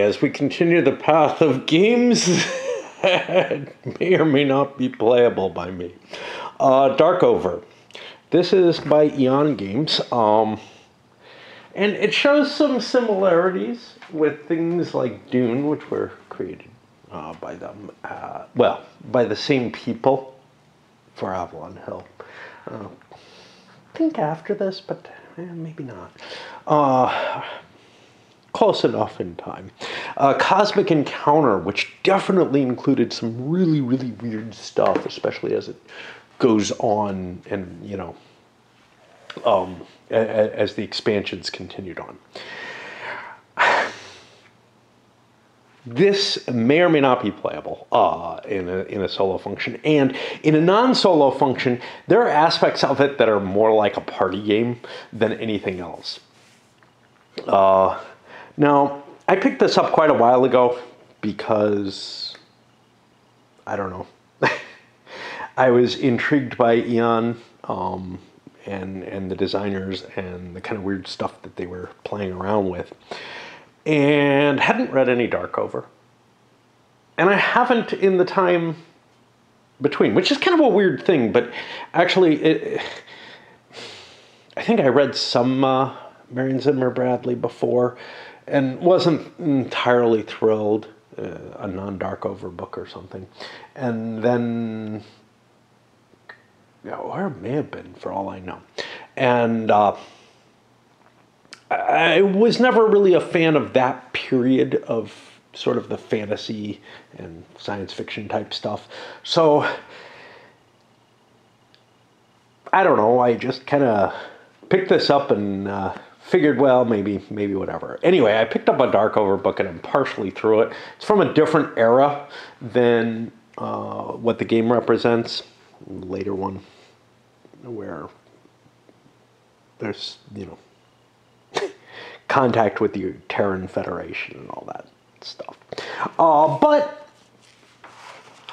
as we continue the path of games that may or may not be playable by me. Darkover. This is by Eon Games. And it shows some similarities with things like Dune, which were created by them. By the same people for Avalon Hill. I think after this, but maybe not. Close enough in time. Cosmic Encounter, which definitely included some really, really weird stuff, especially as it goes on and, as the expansions continued on. This may or may not be playable in a solo function. And in a non-solo function, there are aspects of it that are more like a party game than anything else. Now, I picked this up quite a while ago because, I don't know, I was intrigued by Eon and the designers and the kind of weird stuff that they were playing around with, and hadn't read any Darkover. And I haven't in the time between, which is kind of a weird thing, but actually, I think I read some Marion Zimmer Bradley before, and wasn't entirely thrilled, a non-Darkover book or something. And then, or it may have been, for all I know. And I was never really a fan of that period of sort of the fantasy and science fiction type stuff. So, I don't know, I just kind of picked this up and figured, well, maybe whatever. Anyway, I picked up a Darkover book and I'm partially through it. It's from a different era than what the game represents. Later one, where there's, contact with the Terran Federation and all that stuff. But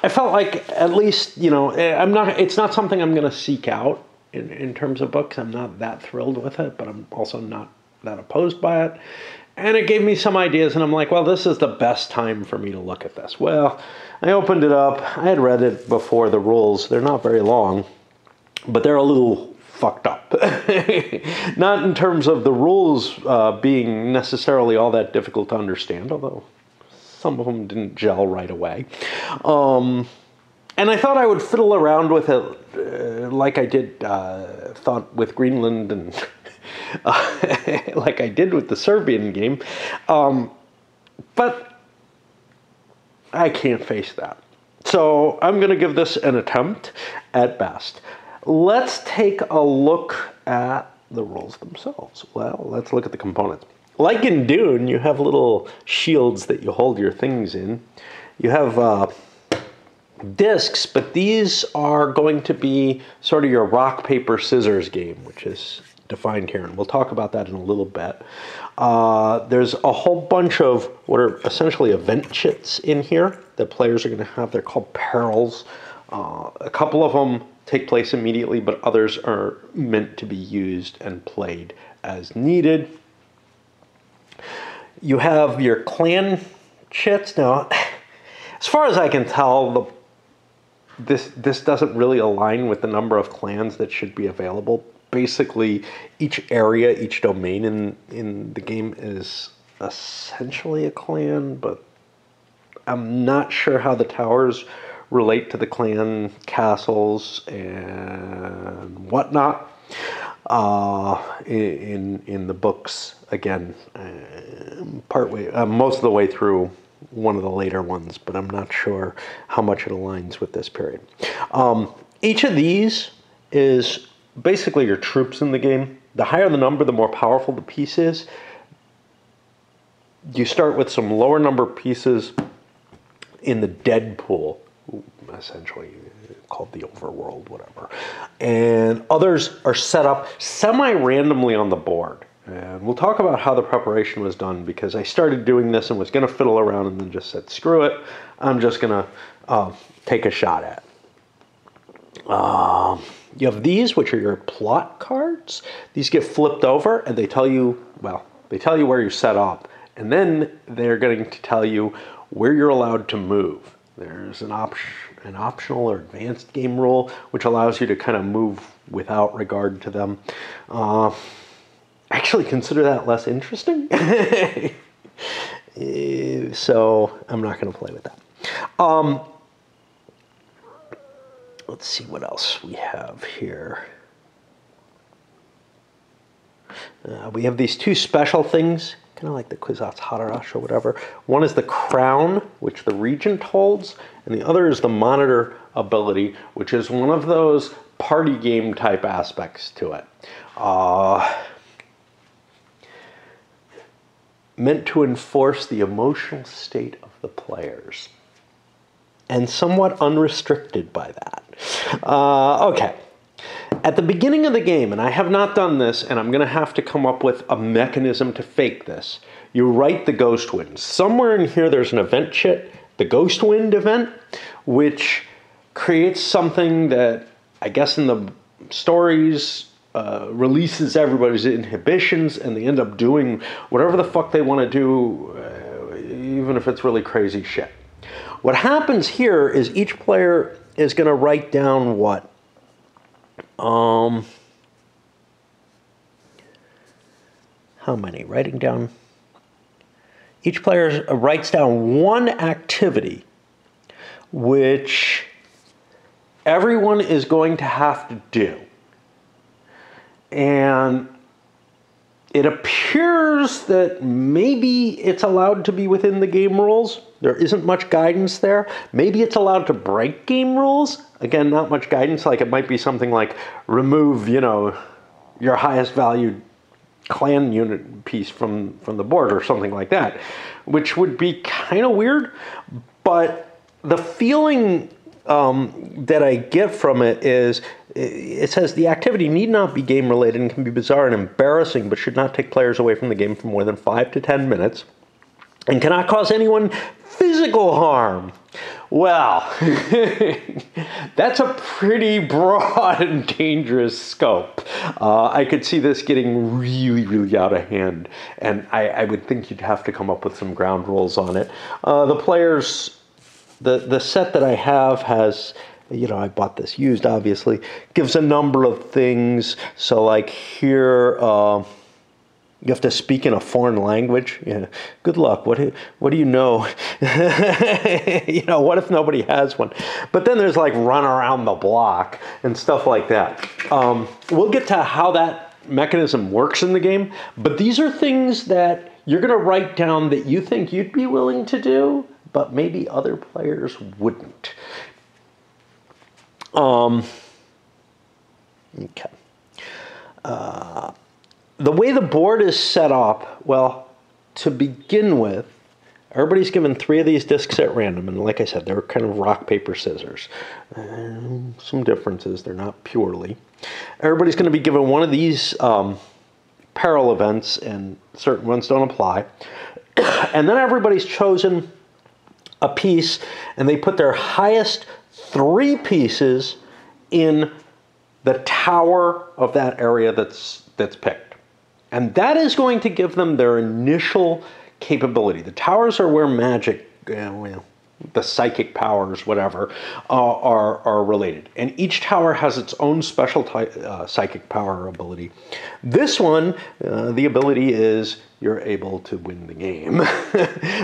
I felt like at least, it's not something I'm going to seek out. In terms of books, I'm not that thrilled with it, but I'm also not that opposed by it. And it gave me some ideas, and I'm like, well, this is the best time for me to look at this. Well, I opened it up. I had read it before, the rules. They're not very long, but they're a little fucked up. Not in terms of the rules being necessarily all that difficult to understand, although some of them didn't gel right away. And I thought I would fiddle around with it like I did, thought with Greenland and like I did with the Serbian game. But I can't face that. So I'm going to give this an attempt at best. Let's take a look at the rules themselves. Well, let's look at the components. Like in Dune, you have little shields that you hold your things in. You have discs, but these are going to be sort of your rock, paper, scissors game, which is defined here, and we'll talk about that in a little bit. There's a whole bunch of what are essentially event chits in here that players are going to have. They're called Perils. A couple of them take place immediately, but others are meant to be used and played as needed. You have your clan chits. Now, as far as I can tell, this doesn't really align with the number of clans that should be available. Basically, each area, each domain in the game is essentially a clan, but I'm not sure how the towers relate to the clan castles and whatnot. In the books, again, most of the way through one of the later ones, but I'm not sure how much it aligns with this period. Each of these is basically your troops in the game. The higher the number, the more powerful the piece is. You start with some lower number pieces in the dead pool, essentially called the overworld, whatever. And others are set up semi-randomly on the board. And we'll talk about how the preparation was done, because I started doing this and was going to fiddle around and then just said, screw it, I'm just going to take a shot at it. You have these, which are your plot cards. These get flipped over and they tell you, well, they tell you where you're set up. And then they're going to tell you where you're allowed to move. There's an optional or advanced game rule, which allows you to kind of move without regard to them. Actually consider that less interesting. So I'm not going to play with that. Let's see what else we have here. We have these two special things, kind of like the Kwisatz Haderach or whatever. One is the crown, which the regent holds, and the other is the monitor ability, which is one of those party game type aspects to it. Meant to enforce the emotional state of the players. And somewhat unrestricted by that. Okay. At the beginning of the game, and I have not done this, and I'm going to have to come up with a mechanism to fake this, you write the Ghost Wind. Somewhere in here there's an event chit, the Ghost Wind event, which creates something that, I guess in the stories, releases everybody's inhibitions, and they end up doing whatever the fuck they want to do, even if it's really crazy shit. What happens here is each player is going to write down what? How many? Writing down. Each player writes down one activity which everyone is going to have to do. And it appears that maybe it's allowed to be within the game rules. There isn't much guidance there. Maybe it's allowed to break game rules. Again, not much guidance. Like it might be something like remove, you know, your highest valued clan unit piece from the board or something like that, which would be kind of weird. But the feeling that I get from it is, it says the activity need not be game related and can be bizarre and embarrassing, but should not take players away from the game for more than 5 to 10 minutes and cannot cause anyone physical harm. Well, that's a pretty broad and dangerous scope. I could see this getting really, really out of hand, and I would think you'd have to come up with some ground rules on it. The players, the set that I have has, you know, I bought this used, obviously, gives a number of things. So like here, you have to speak in a foreign language. Yeah. Good luck. What do you know? You know, what if nobody has one? But then there's like run around the block and stuff like that. We'll get to how that mechanism works in the game. But these are things that you're going to write down that you think you'd be willing to do, but maybe other players wouldn't. Okay. The way the board is set up, well, to begin with, everybody's given 3 of these discs at random, and like I said, they're kind of rock, paper, scissors. Some differences, they're not purely. Everybody's going to be given one of these peril events, and certain ones don't apply. And then everybody's chosen a piece, and they put their highest 3 pieces in the tower of that area that's picked. And that is going to give them their initial capability. The towers are where magic, well, the psychic powers, whatever, are related. And each tower has its own special psychic power ability. This one, the ability is you're able to win the game.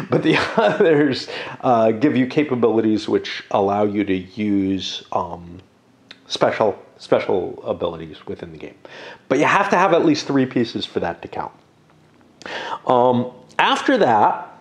But the others give you capabilities which allow you to use special abilities within the game. But you have to have at least 3 pieces for that to count. After that,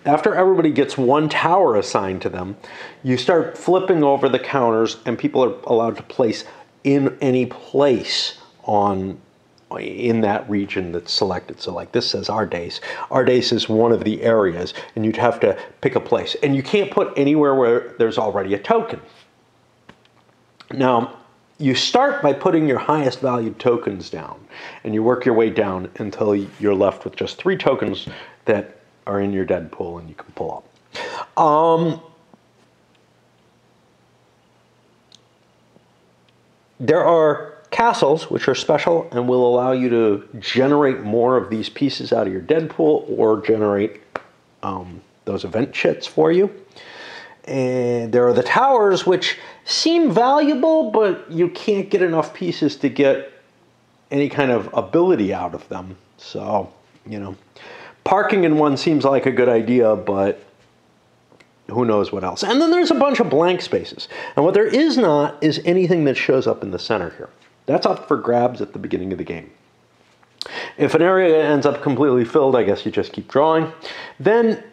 after everybody gets 1 tower assigned to them, you start flipping over the counters, and people are allowed to place in any place in that region that's selected. So like this says Ardace. Ardace is one of the areas, and you'd have to pick a place. And you can't put anywhere where there's already a token. Now, you start by putting your highest valued tokens down, and you work your way down until you're left with just 3 tokens that are in your dead pool and you can pull up. There are castles, which are special and will allow you to generate more of these pieces out of your dead pool or generate those event chits for you. And there are the towers, which seem valuable, but you can't get enough pieces to get any kind of ability out of them. So, you know, parking in one seems like a good idea, but who knows what else. And then there's a bunch of blank spaces. And what there is not is anything that shows up in the center here. That's up for grabs at the beginning of the game. If an area ends up completely filled, I guess you just keep drawing. Then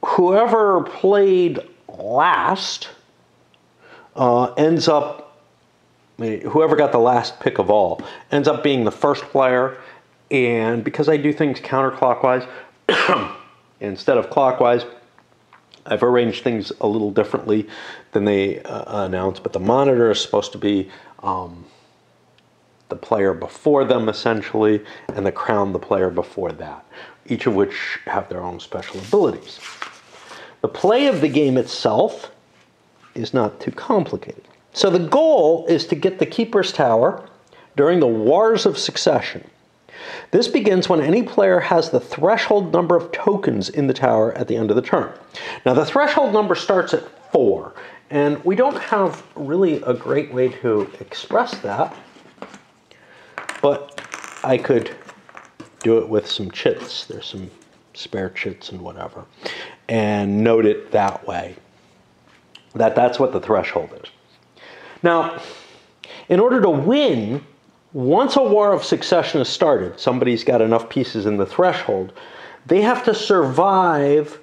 whoever played last ends up, whoever got the last pick of all, ends up being the first player. And because I do things counterclockwise instead of clockwise, I've arranged things a little differently than they announced, but the monitor is supposed to be the player before them, essentially, and the crown the player before that, each of which have their own special abilities. The play of the game itself is not too complicated. So the goal is to get the Keeper's Tower during the Wars of Succession. This begins when any player has the threshold number of tokens in the tower at the end of the turn. Now, the threshold number starts at 4, and we don't have really a great way to express that, but I could do it with some chits. There's some spare chits and whatever, and note it that way, that's what the threshold is. Now, in order to win, once a War of Succession is started, somebody's got enough pieces in the threshold, they have to survive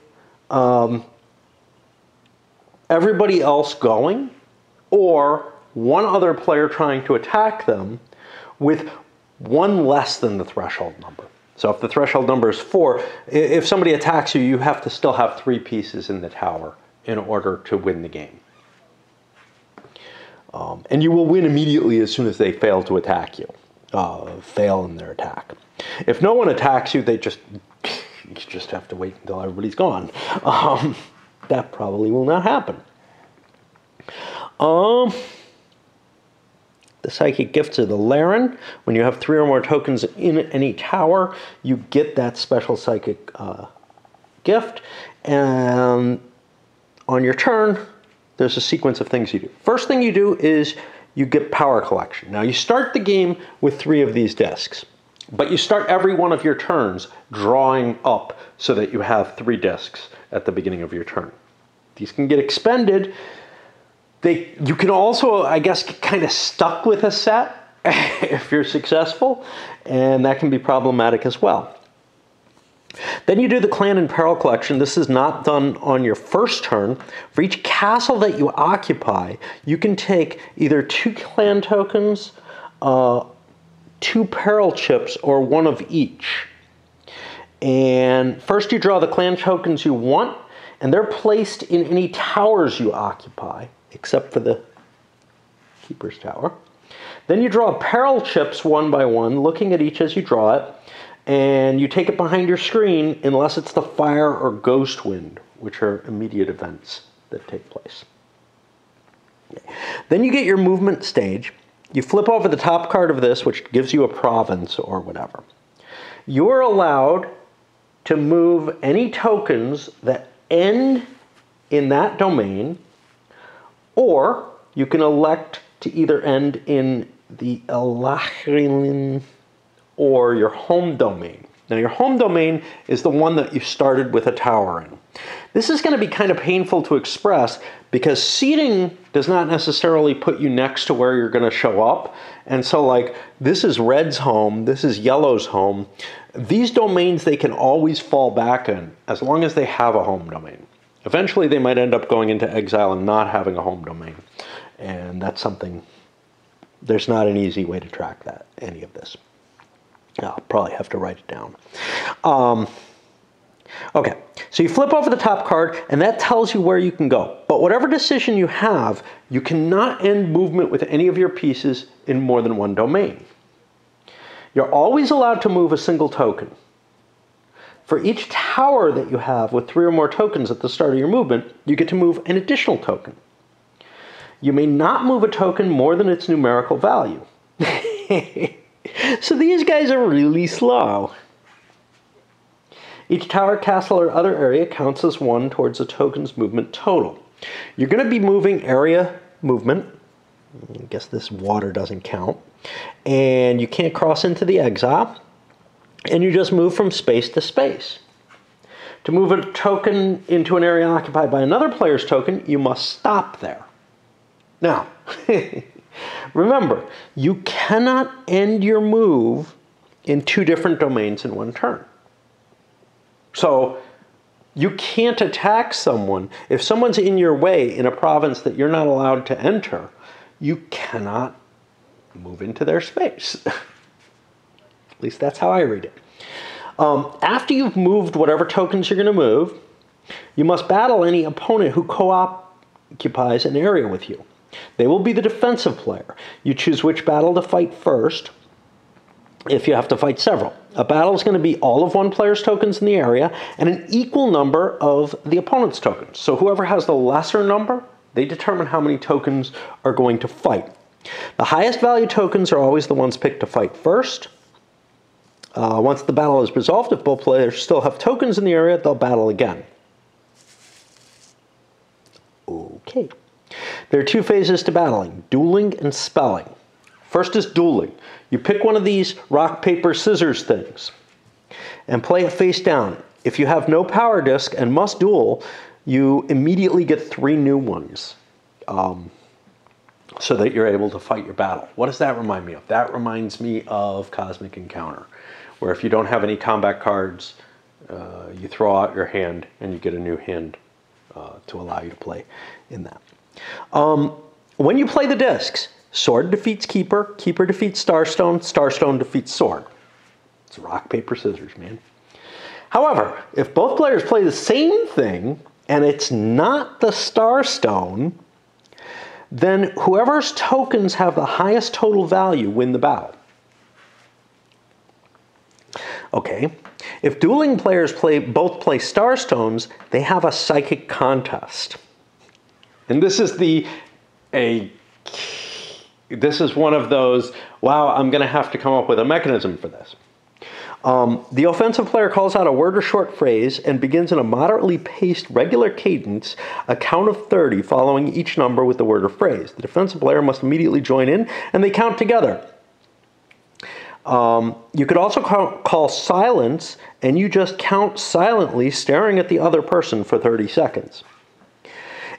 everybody else going, or one other player trying to attack them with one less than the threshold number. So if the threshold number is 4, if somebody attacks you, you have to still have 3 pieces in the tower in order to win the game. And you will win immediately as soon as they fail to attack you, fail in their attack. If no one attacks you, you just have to wait until everybody's gone. That probably will not happen. The psychic gifts are the Laren. When you have 3 or more tokens in any tower, you get that special psychic gift. And on your turn, there's a sequence of things you do. First thing you do is you get power collection. Now, you start the game with 3 of these discs, but you start every one of your turns drawing up so that you have 3 discs at the beginning of your turn. These can get expended. You can also, I guess, get kind of stuck with a set if you're successful, and that can be problematic as well. Then you do the Clan and Peril collection. This is not done on your first turn. For each castle that you occupy, you can take either 2 clan tokens, 2 Peril chips, or 1 of each. And first you draw the clan tokens you want, and they're placed in any towers you occupy, except for the Keeper's Tower. Then you draw Peril chips 1 by 1, looking at each as you draw it, and you take it behind your screen unless it's the Fire or Ghost Wind, which are immediate events that take place. Then you get your movement stage. You flip over the top card of this, which gives you a province or whatever. You're allowed to move any tokens that end in that domain, or you can elect to either end in the Elachrilin or your home domain. Now, your home domain is the one that you started with a tower in. This is going to be kind of painful to express because seeding does not necessarily put you next to where you're going to show up. And so, like, this is red's home, this is yellow's home. These domains they can always fall back in as long as they have a home domain. Eventually, they might end up going into exile and not having a home domain. And that's something, there's not an easy way to track that, any of this. I'll probably have to write it down. Okay, so you flip over the top card, and that tells you where you can go. But whatever decision you have, you cannot end movement with any of your pieces in more than 1 domain. You're always allowed to move a single token. For each tower that you have with 3 or more tokens at the start of your movement, you get to move an additional token. You may not move a token more than its numerical value. So these guys are really slow. Each tower, castle, or other area counts as 1 towards the token's movement total. You're going to be moving area movement. I guess this water doesn't count. And you can't cross into the exile. And you just move from space to space. To move a token into an area occupied by another player's token, you must stop there. Now, remember, you cannot end your move in 2 different domains in one turn. So you can't attack someone. If someone's in your way in a province that you're not allowed to enter, you cannot move into their space. At least that's how I read it. After you've moved whatever tokens you're going to move, you must battle any opponent who co-occupies an area with you. They will be the defensive player. You choose which battle to fight first if you have to fight several. A battle is going to be all of one player's tokens in the area and an equal number of the opponent's tokens. So whoever has the lesser number, they determine how many tokens are going to fight. The highest value tokens are always the ones picked to fight first. Once the battle is resolved, if both players still have tokens in the area, they'll battle again. Okay. There are 2 phases to battling, dueling and spelling. First is dueling. You pick one of these rock, paper, scissors things and play it face down. If you have no power disc and must duel, you immediately get 3 new ones so that you're able to fight your battle. What does that remind me of? That reminds me of Cosmic Encounter, where if you don't have any combat cards, you throw out your hand and you get a new hand to allow you to play in that. When you play the discs, sword defeats keeper, keeper defeats starstone, starstone defeats sword. It's rock, paper, scissors, man. However, if both players play the same thing and it's not the starstone, then whoever's tokens have the highest total value win the battle. Okay, if dueling players both play starstones, they have a psychic contest. And this is this is one of those, wow, I'm going to have to come up with a mechanism for this. The offensive player calls out a word or short phrase and begins in a moderately paced regular cadence, a count of 30 following each number with the word or phrase. The defensive player must immediately join in and they count together. You could also call silence and you just count silently staring at the other person for 30 seconds.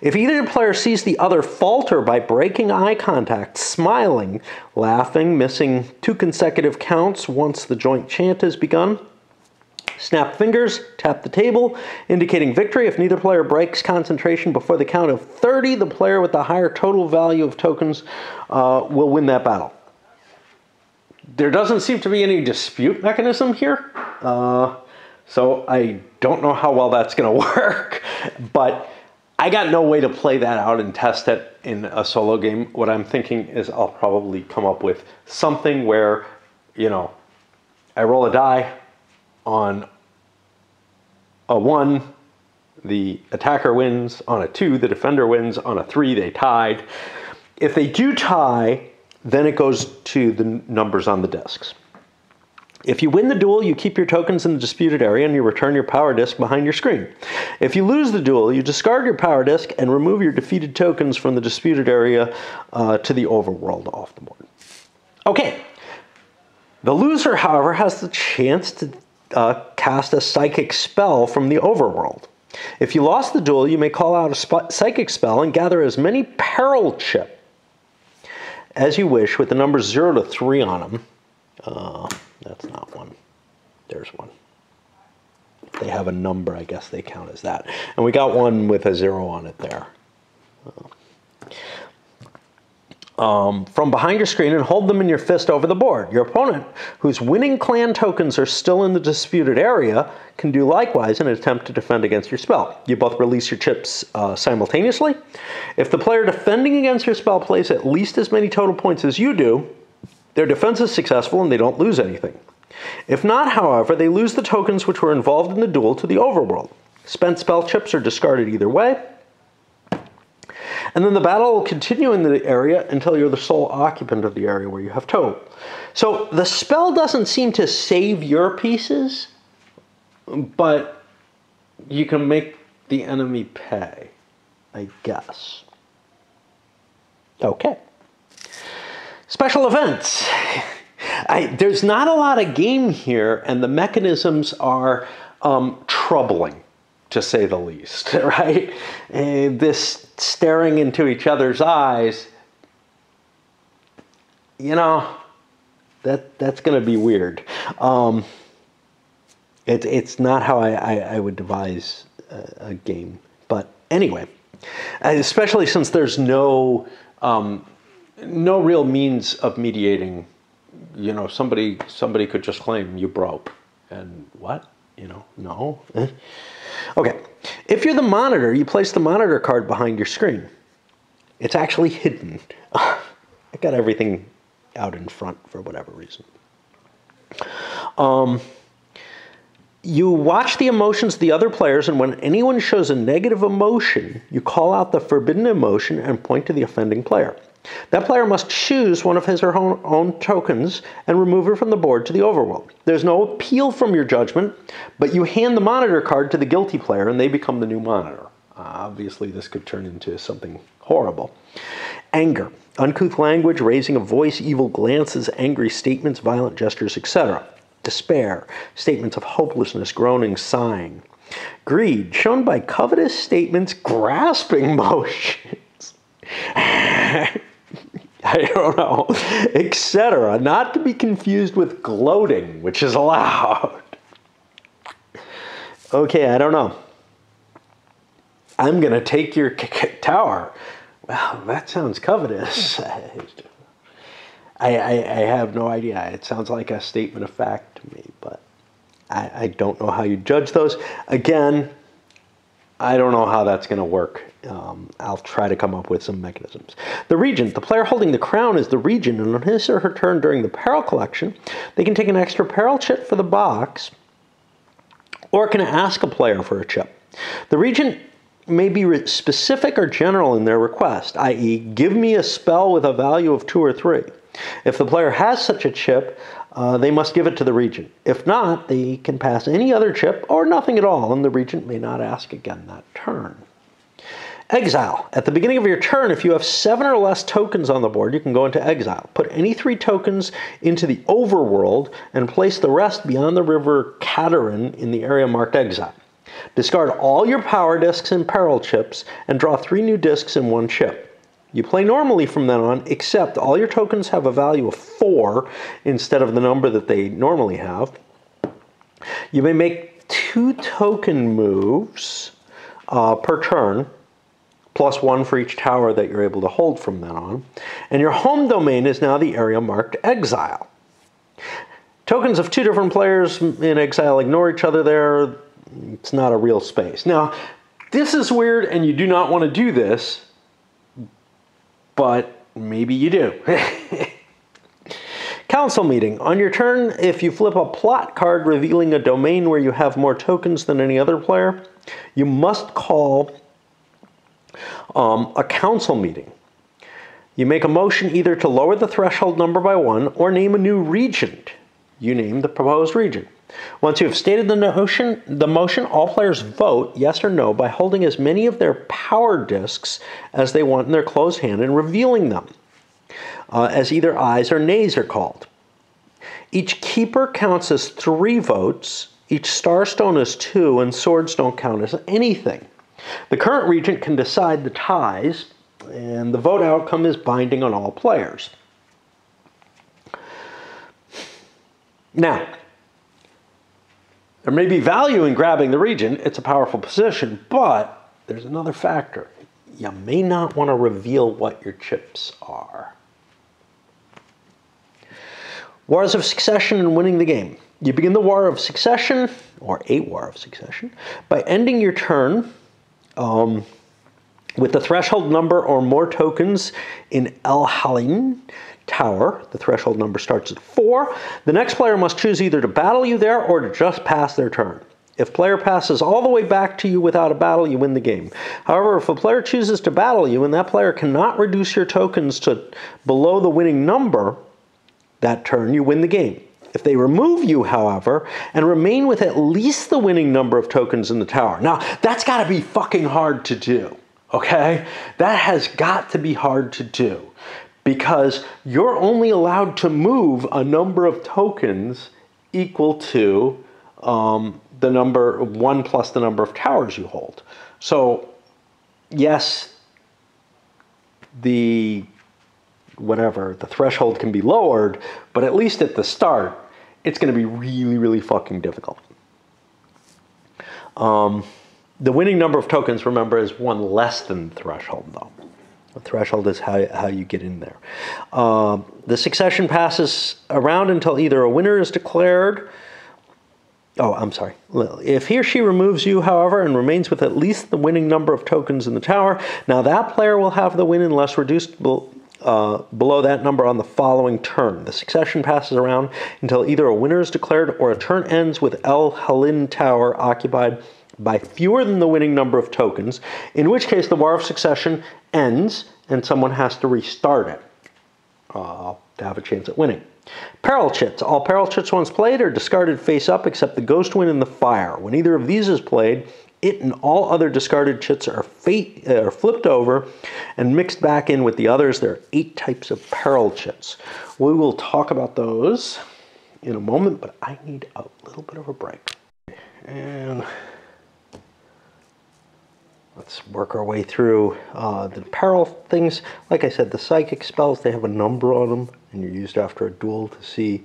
If either player sees the other falter by breaking eye contact, smiling, laughing, missing 2 consecutive counts once the joint chant has begun, snap fingers, tap the table, indicating victory. If neither player breaks concentration before the count of 30, the player with the higher total value of tokens will win that battle. There doesn't seem to be any dispute mechanism here, so I don't know how well that's going to work, but I got no way to play that out and test it in a solo game. What I'm thinking is I'll probably come up with something where, you know, I roll a die on a 1, the attacker wins. On a 2, the defender wins. On a 3, they tied. If they do tie, then it goes to the numbers on the discs. If you win the duel, you keep your tokens in the disputed area and you return your power disc behind your screen. If you lose the duel, you discard your power disc and remove your defeated tokens from the disputed area to the overworld off the board. Okay. The loser, however, has the chance to cast a psychic spell from the overworld. If you lost the duel, you may call out a psychic spell and gather as many Peril chips as you wish with the numbers 0 to 3 on them. That's not one. There's one. If they have a number, I guess they count as that. And we got one with a 0 on it there. From behind your screen and hold them in your fist over the board. Your opponent, whose winning clan tokens are still in the disputed area, can do likewise in an attempt to defend against your spell. You both release your chips simultaneously. If the player defending against your spell plays at least as many total points as you do, their defense is successful and they don't lose anything. If not, however, they lose the tokens which were involved in the duel to the overworld. Spent spell chips are discarded either way. And then the battle will continue in the area until you're the sole occupant of the area where you have total. So the spell doesn't seem to save your pieces, but you can make the enemy pay, I guess. Okay. Special events. There's not a lot of game here, and the mechanisms are troubling, to say the least, right? This staring into each other's eyes, you know, that's going to be weird. It's not how I would devise a game. But anyway, especially since there's no real means of mediating. You know, somebody could just claim you broke. And what? You know, no. Okay. If you're the monitor, you place the monitor card behind your screen. It's actually hidden. I got everything out in front for whatever reason. You watch the emotions of the other players, and when anyone shows a negative emotion, you call out the forbidden emotion and point to the offending player. That player must choose one of his or her own tokens and remove it from the board to the overworld. There's no appeal from your judgment, but you hand the monitor card to the guilty player and they become the new monitor. Obviously, this could turn into something horrible. Anger. Uncouth language, raising a voice, evil glances, angry statements, violent gestures, etc. Despair. Statements of hopelessness, groaning, sighing. Greed. Shown by covetous statements, grasping motions. I don't know, etc. Not to be confused with gloating, which is allowed. Okay, I don't know. I'm going to take your tower. Well, that sounds covetous. I have no idea. It sounds like a statement of fact to me, but I don't know how you judge those. Again, I don't know how that's going to work. I'll try to come up with some mechanisms. The regent. The player holding the crown is the regent, and on his or her turn during the peril collection, they can take an extra peril chip for the box, or can ask a player for a chip. The regent may be specific or general in their request, i.e., give me a spell with a value of 2 or 3. If the player has such a chip, they must give it to the regent. If not, they can pass any other chip or nothing at all, and the regent may not ask again that turn. Exile. At the beginning of your turn, if you have 7 or less tokens on the board, you can go into exile. Put any 3 tokens into the overworld and place the rest beyond the river Caterin in the area marked exile. Discard all your power discs and peril chips and draw 3 new discs and 1 chip. You play normally from then on, except all your tokens have a value of 4 instead of the number that they normally have. You may make 2 token moves per turn, plus 1 for each tower that you're able to hold from then on. And your home domain is now the area marked exile. Tokens of 2 different players in exile ignore each other there. It's not a real space. Now, this is weird and you do not want to do this, but maybe you do. Council meeting. On your turn, if you flip a plot card revealing a domain where you have more tokens than any other player, you must call a council meeting. You make a motion either to lower the threshold number by 1 or name a new regent. You name the proposed regent. Once you have stated the motion, all players vote yes or no by holding as many of their power discs as they want in their closed hand and revealing them, as either ayes or nays are called. Each keeper counts as 3 votes, each starstone is 2, and swords don't count as anything. The current regent can decide the ties, and the vote outcome is binding on all players. Now, there may be value in grabbing the regent. It's a powerful position, but there's another factor. You may not want to reveal what your chips are. Wars of Succession and winning the game. You begin the War of Succession, or a War of Succession, by ending your turn with the threshold number or more tokens in El Halin Tower. The threshold number starts at 4. The next player must choose either to battle you there or to just pass their turn. If player passes all the way back to you without a battle, you win the game. However, if a player chooses to battle you and that player cannot reduce your tokens to below the winning number that turn, you win the game. If they remove you, however, and remain with at least the winning number of tokens in the tower. Now, that's got to be fucking hard to do, okay? That has got to be hard to do because you're only allowed to move a number of tokens equal to the number 1 plus the number of towers you hold. So, yes, the threshold can be lowered, but at least at the start, it's going to be really, really fucking difficult. The winning number of tokens, remember, is 1 less than the threshold, though. The threshold is how you get in there. The succession passes around until either a winner is declared. Oh, I'm sorry. If he or she removes you, however, and remains with at least the winning number of tokens in the tower, now that player will have the win unless reduced below that number on the following turn. The succession passes around until either a winner is declared or a turn ends with El Halin Tower occupied by fewer than the winning number of tokens, in which case the War of Succession ends and someone has to restart it to have a chance at winning. Peril chits. All peril chits once played are discarded face up except the ghost wind and the fire. When either of these is played, it and all other discarded chits are flipped over and mixed back in with the others. There are 8 types of peril chits. We will talk about those in a moment, but I need a little bit of a break. And let's work our way through the peril things. Like I said, the psychic spells, they have a number on them, and you're used after a duel to see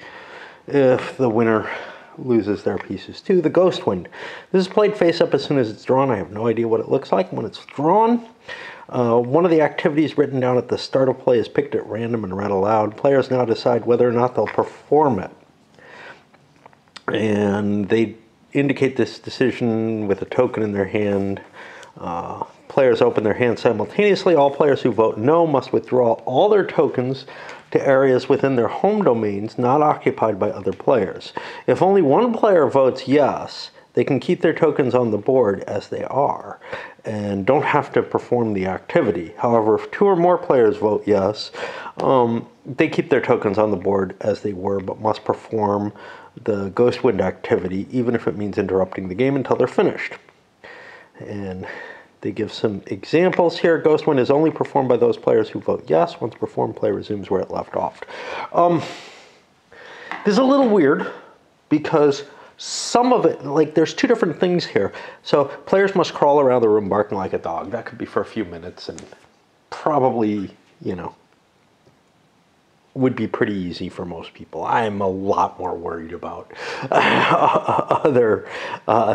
if the winner loses their pieces too. The Ghost Wind. This is played face up as soon as it's drawn. I have no idea what it looks like when it's drawn. One of the activities written down at the start of play is picked at random and read aloud. Players now decide whether or not they'll perform it. And they indicate this decision with a token in their hand. Players open their hands simultaneously. All players who vote no must withdraw all their tokens to areas within their home domains not occupied by other players. If only one player votes yes, they can keep their tokens on the board as they are and don't have to perform the activity. However, if 2 or more players vote yes, they keep their tokens on the board as they were but must perform the Ghost Wind activity even if it means interrupting the game until they're finished. And they give some examples here. Ghost Wind is only performed by those players who vote yes. Once performed, play resumes where it left off. This is a little weird because some of it, like there's 2 different things here. So players must crawl around the room barking like a dog. That could be for a few minutes and probably, you know, would be pretty easy for most people. I'm a lot more worried about other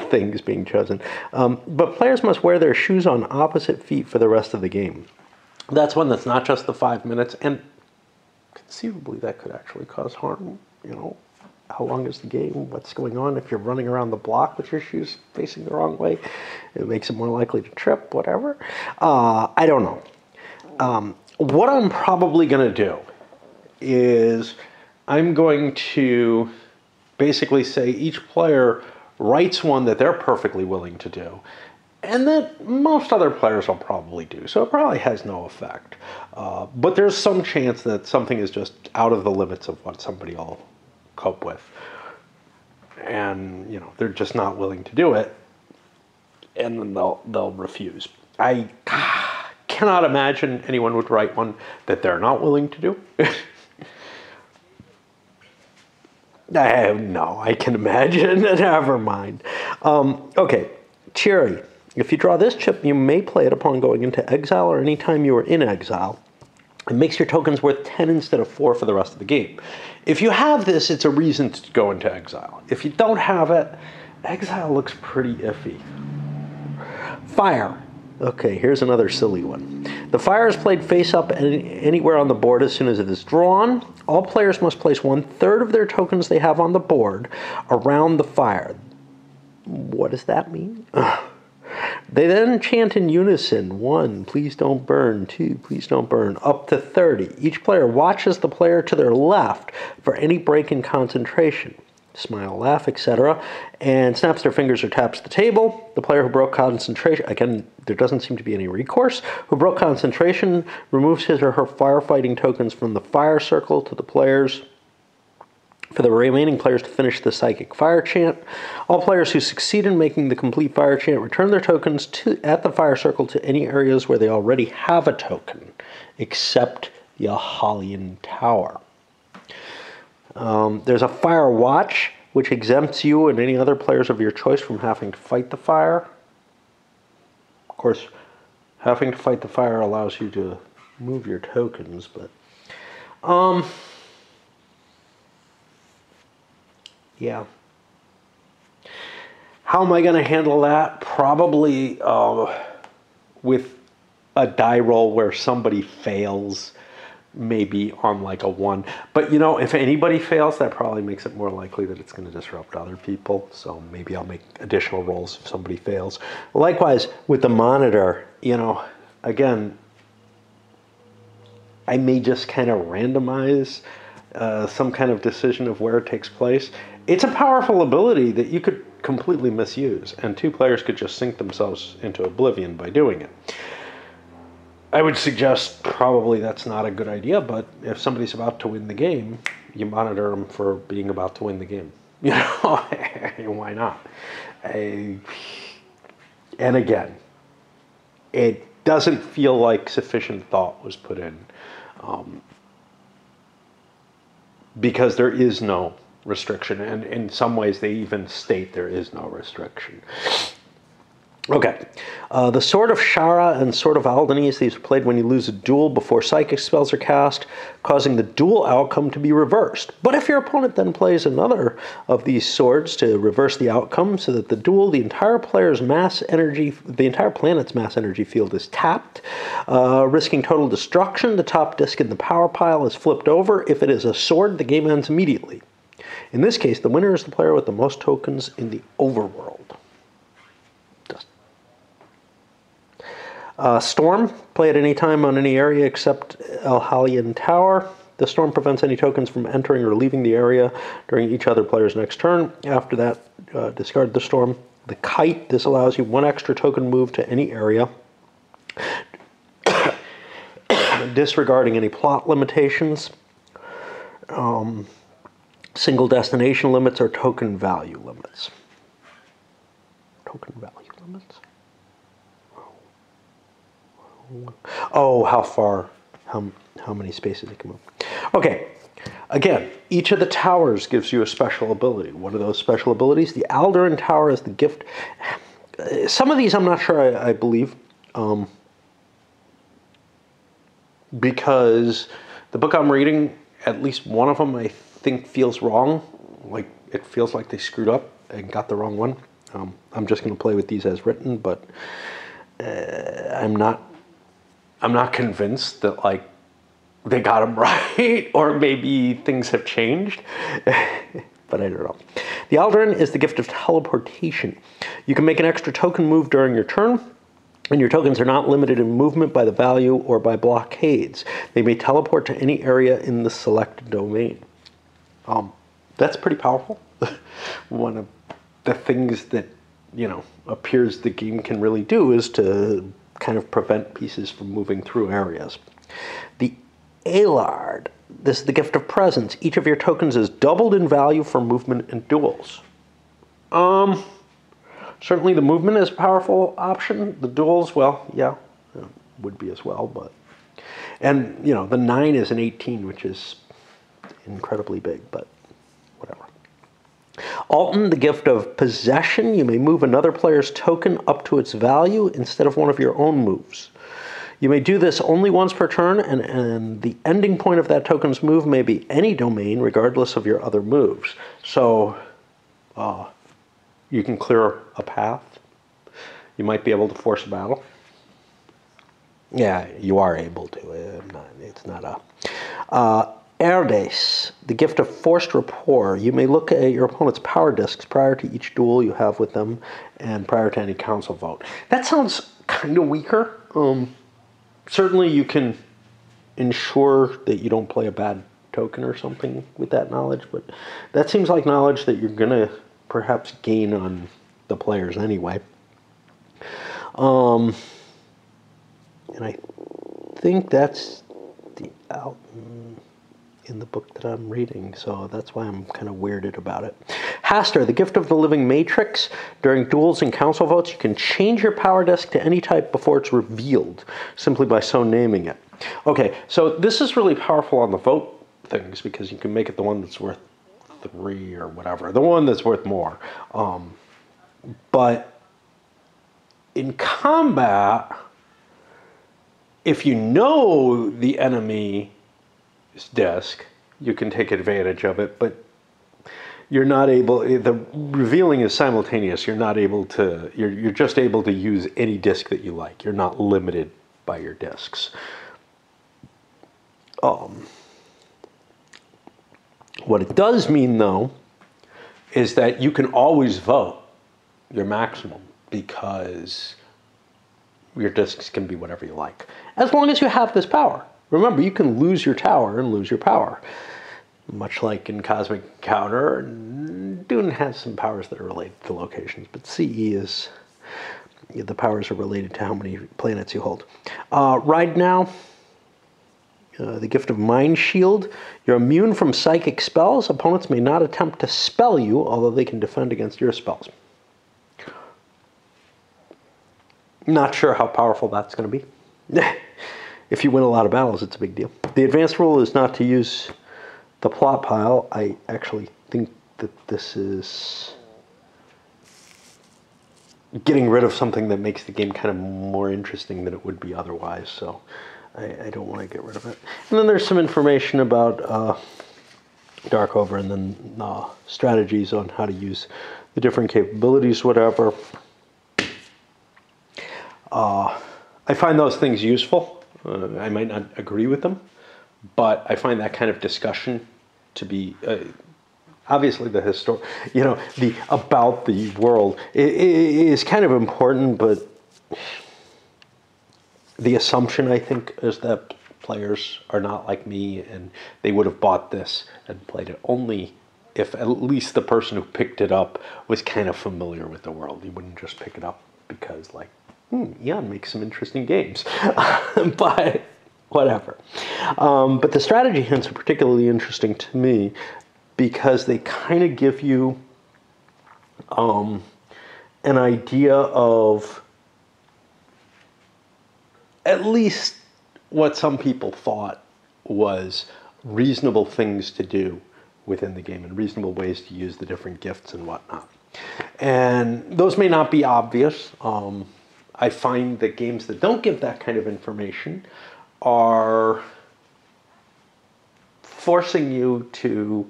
things being chosen. But players must wear their shoes on opposite feet for the rest of the game. That's one that's not just the 5 minutes, and conceivably that could actually cause harm. You know, how long is the game? What's going on? If you're running around the block with your shoes facing the wrong way, it makes it more likely to trip, whatever. I don't know. What I'm probably going to do is I'm going to basically say each player writes one that they're perfectly willing to do and that most other players will probably do. So it probably has no effect. But there's some chance that something is just out of the limits of what somebody will cope with. And, you know, they're just not willing to do it. And then they'll refuse. I cannot imagine anyone would write one that they're not willing to do. No, I can imagine. Never mind. Okay, Cherry. If you draw this chip, you may play it upon going into exile or any time you are in exile. It makes your tokens worth 10 instead of 4 for the rest of the game. If you have this, it's a reason to go into exile. If you don't have it, exile looks pretty iffy. Fire. Okay, here's another silly one. The fire is played face up anywhere on the board as soon as it is drawn. All players must place 1/3 of their tokens they have on the board around the fire. What does that mean? They then chant in unison, 1, please don't burn, 2, please don't burn, up to 30. Each player watches the player to their left for any break in concentration. smile, laugh, etc., and snaps their fingers or taps the table. The player who broke concentration, again, there doesn't seem to be any recourse, who broke concentration removes his or her firefighting tokens from the fire circle to the players. For the remaining players to finish the psychic fire chant. All players who succeed in making the complete fire chant return their tokens at the fire circle to any areas where they already have a token, except the Ahalian Tower. There's a fire watch, which exempts you and any other players of your choice from having to fight the fire. Of course, having to fight the fire allows you to move your tokens, but yeah. How am I going to handle that? Probably with a die roll where somebody fails, maybe on like a 1. But, you know, if anybody fails, that probably makes it more likely that it's going to disrupt other people. So maybe I'll make additional rolls if somebody fails. Likewise, with the monitor, you know, again, I may just kind of randomize some kind of decision of where it takes place. It's a powerful ability that you could completely misuse, and 2 players could just sink themselves into oblivion by doing it. I would suggest probably that's not a good idea, but if somebody's about to win the game, you monitor them for being about to win the game. You know, why not? And again, it doesn't feel like sufficient thought was put in. Because there is no restriction, and in some ways they even state there is no restriction. Okay, the Sword of Shara and Sword of Aldenese, these are played when you lose a duel before psychic spells are cast, causing the duel outcome to be reversed. But if your opponent then plays another of these swords to reverse the outcome so that the duel, the entire planet's mass energy field is tapped, risking total destruction. The top disc in the power pile is flipped over. If it is a sword, the game ends immediately. In this case, the winner is the player with the most tokens in the overworld. Storm, play at any time on any area except Ahalian Tower. The storm prevents any tokens from entering or leaving the area during each other player's next turn. After that, discard the storm. The kite, this allows you 1 extra token move to any area, disregarding any plot limitations, single destination limits, or token value limits. Token value limits? Oh, how far, how many spaces it can move. Okay, again, each of the towers gives you a special ability. What are those special abilities? The Alderan Tower is the gift. Some of these I'm not sure I believe, because the book I'm reading, at least one of them I think feels wrong. Like, it feels like they screwed up and got the wrong one. I'm just going to play with these as written, but I'm not convinced that, like, they got them right, or maybe things have changed, but I don't know. The Alderan is the gift of teleportation. You can make an extra token move during your turn, and your tokens are not limited in movement by the value or by blockades. They may teleport to any area in the selected domain. That's pretty powerful. One of the things that, you know, appears the game can really do is to kind of prevent pieces from moving through areas. The Aelard, this is the gift of presence. Each of your tokens is doubled in value for movement and duels. Certainly the movement is a powerful option. The duels, well, yeah, would be as well, but, and, you know, the 9 is an 18, which is incredibly big, but whatever. Alton, the gift of possession. You may move another player's token up to its value instead of one of your own moves. You may do this only once per turn, and the ending point of that token's move may be any domain, regardless of your other moves. So, you can clear a path. You might be able to force a battle. Yeah, you are able to. It's not a... Erdes, the gift of forced rapport. You may look at your opponent's power discs prior to each duel you have with them and prior to any council vote. That sounds kind of weaker. Certainly you can ensure that you don't play a bad token or something with that knowledge, but that seems like knowledge that you're going to perhaps gain on the players anyway. And I think that's the out in the book that I'm reading, so that's why I'm kind of weirded about it. Haster, the gift of the living matrix. During duels and council votes, you can change your power desk to any type before it's revealed, simply by so naming it. Okay, so this is really powerful on the vote things, because you can make it the one that's worth 3 or whatever, the one that's worth more. But in combat, if you know the enemy's desk, you can take advantage of it, but you're not able, the revealing is simultaneous. You're not able to, you're just able to use any disk that you like. You're not limited by your disks. What it does mean, though, is that you can always vote your maximum, because your disks can be whatever you like, as long as you have this power. Remember, you can lose your tower and lose your power. Much like in Cosmic Encounter, Dune has some powers that are related to locations, but CE is, the powers are related to how many planets you hold. Right now, the gift of Mind Shield. You're immune from psychic spells. Opponents may not attempt to spell you, although they can defend against your spells. Not sure how powerful that's going to be. If you win a lot of battles, it's a big deal. The advanced rule is not to use the plot pile. I actually think that this is getting rid of something that makes the game kind of more interesting than it would be otherwise, so I don't want to get rid of it. And then there's some information about Darkover, and then strategies on how to use the different capabilities, whatever. I find those things useful. I might not agree with them, but I find that kind of discussion to be obviously the the about the world is kind of important, but the assumption, I think, is that players are not like me, and they would have bought this and played it only if at least the person who picked it up was kind of familiar with the world. You wouldn't just pick it up because, like, Eon makes some interesting games. But whatever. But the strategy hints are particularly interesting to me because they kind of give you an idea of at least what some people thought was reasonable things to do within the game and reasonable ways to use the different gifts and whatnot. And those may not be obvious. I find that games that don't give that kind of information are forcing you to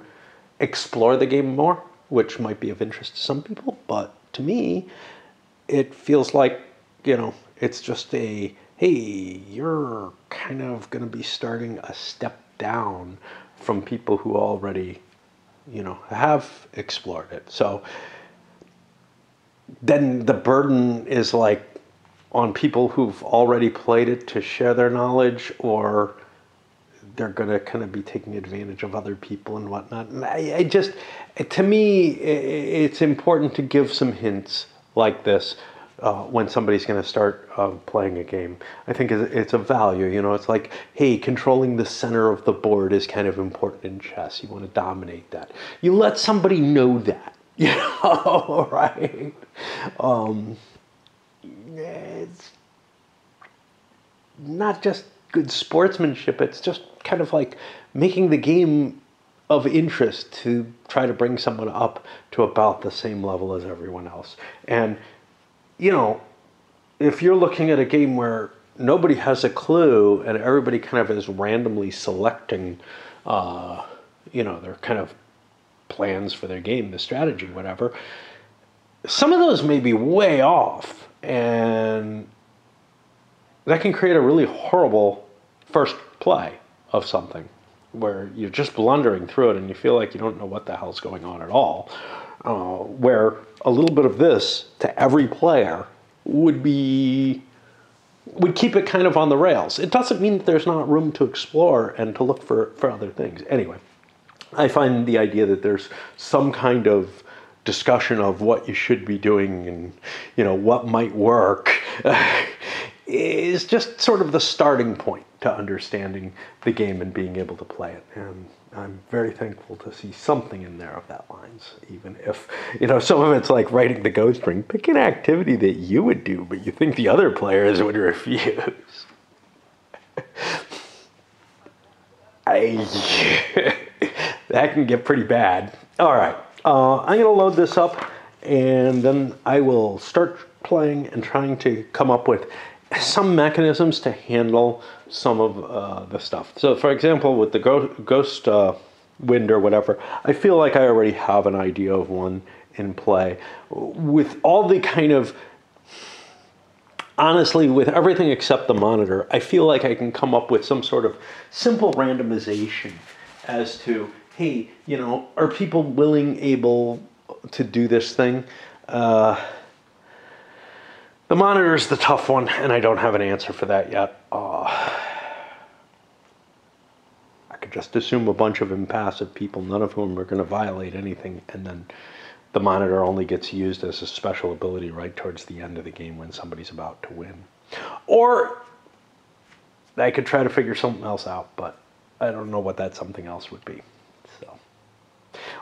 explore the game more, which might be of interest to some people, but to me, it feels like, it's just a, hey, you're kind of going to be starting a step down from people who already, have explored it. So then the burden is like on people who've already played it to share their knowledge, or they're going to kind of be taking advantage of other people and whatnot. And to me, it's important to give some hints like this when somebody's going to start playing a game. I think it's a value. It's like, hey, controlling the center of the board is kind of important in chess. You want to dominate that. You let somebody know that, right? It's not just good sportsmanship, it's just kind of like making the game of interest to try to bring someone up to about the same level as everyone else. And, if you're looking at a game where nobody has a clue and everybody kind of is randomly selecting, their kind of plans for their game, the strategy, whatever, some of those may be way off, and that can create a really horrible first play of something where you're just blundering through it and you feel like you don't know what the hell's going on at all. Where a little bit of this to every player would be would keep it kind of on the rails. It doesn't mean that there's not room to explore and to look for other things. Anyway, I find the idea that there's some kind of discussion of what you should be doing and, you know, what might work is just sort of the starting point to understanding the game and being able to play it. And I'm very thankful to see something in there of that lines, even if, you know, some of it's like writing the ghost ring. Pick an activity that you would do, but you think the other players would refuse. That can get pretty bad. All right, I'm going to load this up, and then I will start playing and trying to come up with some mechanisms to handle some of the stuff. So, for example, with the ghost wind or whatever, I feel like I already have an idea of one in play. With all the kind of, honestly, with everything except the monitor, I feel like I can come up with some sort of simple randomization as to, hey, you know, are people able to do this thing? The monitor is the tough one, and I don't have an answer for that yet. I could just assume a bunch of impassive people, none of whom are going to violate anything, and then the monitor only gets used as a special ability right towards the end of the game when somebody's about to win. Or I could try to figure something else out, but I don't know what that something else would be. So,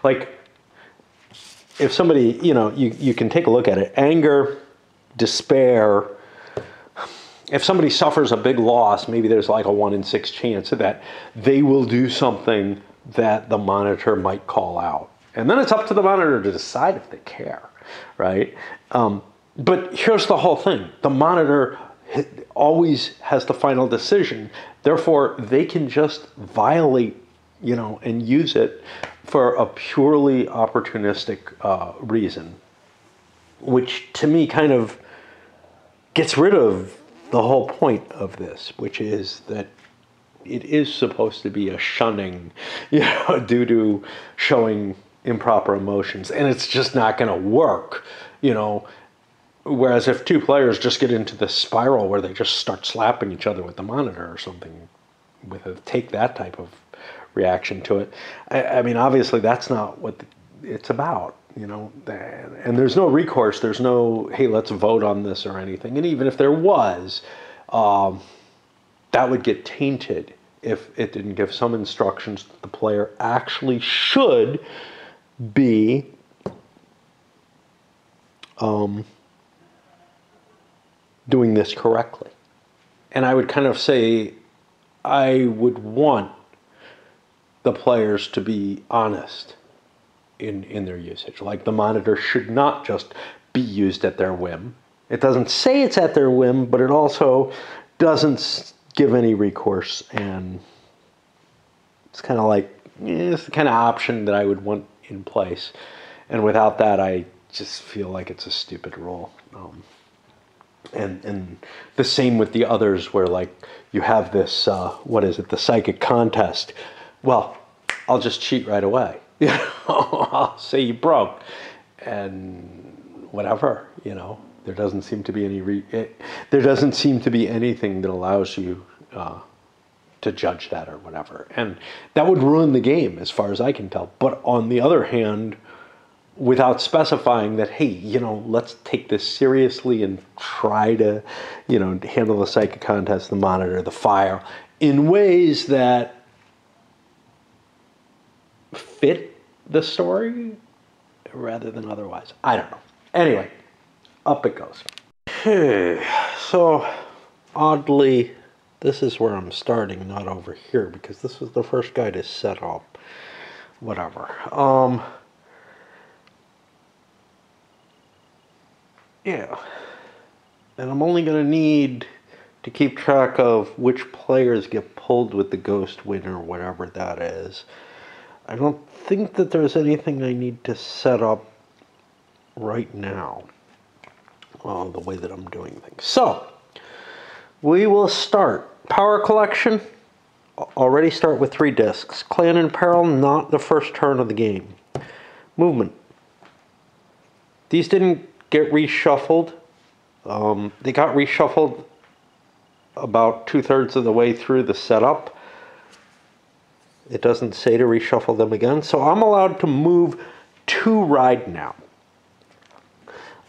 like, if somebody, you know, you can take a look at it. Anger, despair. If somebody suffers a big loss, maybe there's like a 1 in 6 chance that they will do something that the monitor might call out. And then it's up to the monitor to decide if they care, right? But here's the whole thing. The monitor always has the final decision. Therefore, they can just violate, you know, and use it for a purely opportunistic reason, which to me kind of gets rid of the whole point of this, which is that it is supposed to be a shunning, you know, due to showing improper emotions, and it's just not going to work, you know. Whereas if two players just get into this spiral where they just start slapping each other with the monitor or something, take that type of reaction to it, I mean, obviously that's not what it's about. You know, and there's no recourse. There's no, hey, let's vote on this or anything. And even if there was, that would get tainted if it didn't give some instructions that the player actually should be doing this correctly. And I would kind of say I would want the players to be honest in their usage. Like, the monitor should not just be used at their whim. It doesn't say it's at their whim, but it also doesn't give any recourse. And it's kind of like, it's the kind of option that I would want in place. And without that, I just feel like it's a stupid rule. And the same with the others, where like you have this, what is it, the psychic contest. Well, I'll just cheat right away. You know, I'll say you broke, and whatever. You know, there doesn't seem to be there doesn't seem to be anything that allows you to judge that or whatever, and that would ruin the game as far as I can tell. But on the other hand, without specifying that, hey, you know, let's take this seriously and try to, you know, handle the psychic contest, the monitor, the fire in ways that fit the story rather than otherwise. I don't know. Anyway, up it goes. Okay, so oddly, this is where I'm starting, not over here, because this was the first guy to set up. Whatever. Yeah. And I'm only going to need to keep track of which players get pulled with the ghost win or whatever that is. I don't think that there's anything I need to set up right now, the way that I'm doing things. So, we will start. Power collection, already start with 3 discs. Clan and Peril, not the first turn of the game. Movement. These didn't get reshuffled. They got reshuffled about 2/3 of the way through the setup. It doesn't say to reshuffle them again, so I'm allowed to move 2 ride now.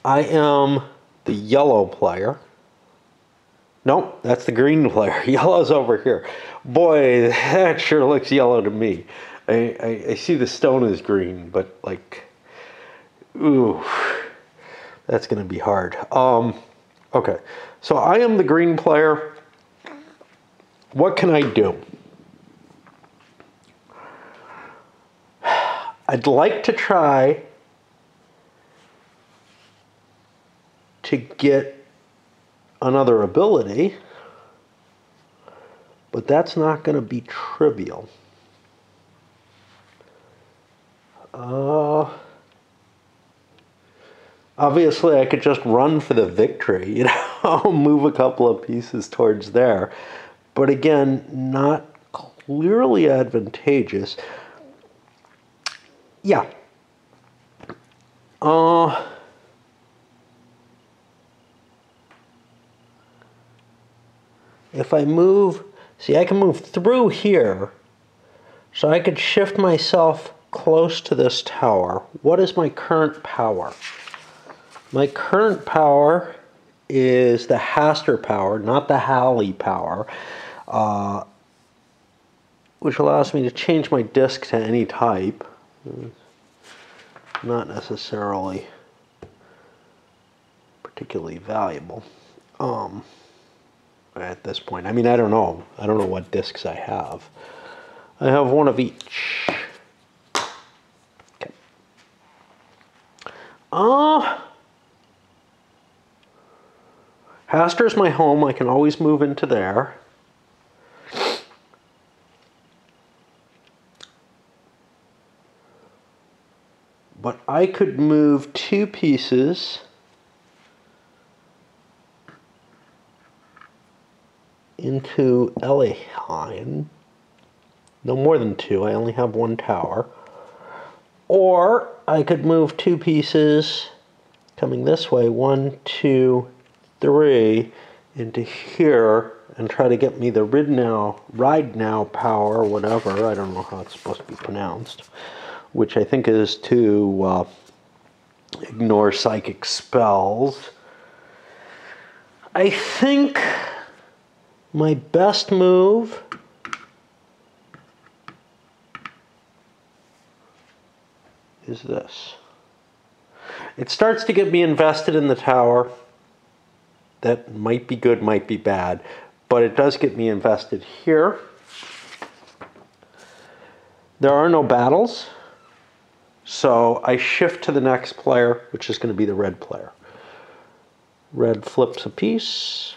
I am the yellow player. Nope, that's the green player. Yellow's over here. Boy, that sure looks yellow to me. I see the stone is green, but like, ooh, that's gonna be hard. Okay, so I am the green player. What can I do? I'd like to try to get another ability, but that's not going to be trivial. Obviously, I could just run for the victory, you know, move a couple of pieces towards there. But again, not clearly advantageous. Yeah. If I move, see, I can move through here, so I could shift myself close to this tower. What is my current power? My current power is the Haster power, not the Halley power, which allows me to change my disc to any type. Not necessarily particularly valuable at this point. I mean, I don't know. I don't know what discs I have. I have one of each. Okay. Haster's my home. I can always move into there. But I could move 2 pieces into Eleheim. No more than 2. I only have 1 tower. Or I could move 2 pieces coming this way, 1, 2, 3, into here and try to get me the ride now power, whatever. I don't know how it's supposed to be pronounced. Which I think is to ignore psychic spells. I think my best move is this. It starts to get me invested in the tower. That might be good, might be bad, but it does get me invested here. There are no battles. So I shift to the next player, which is going to be the red player. Red flips a piece.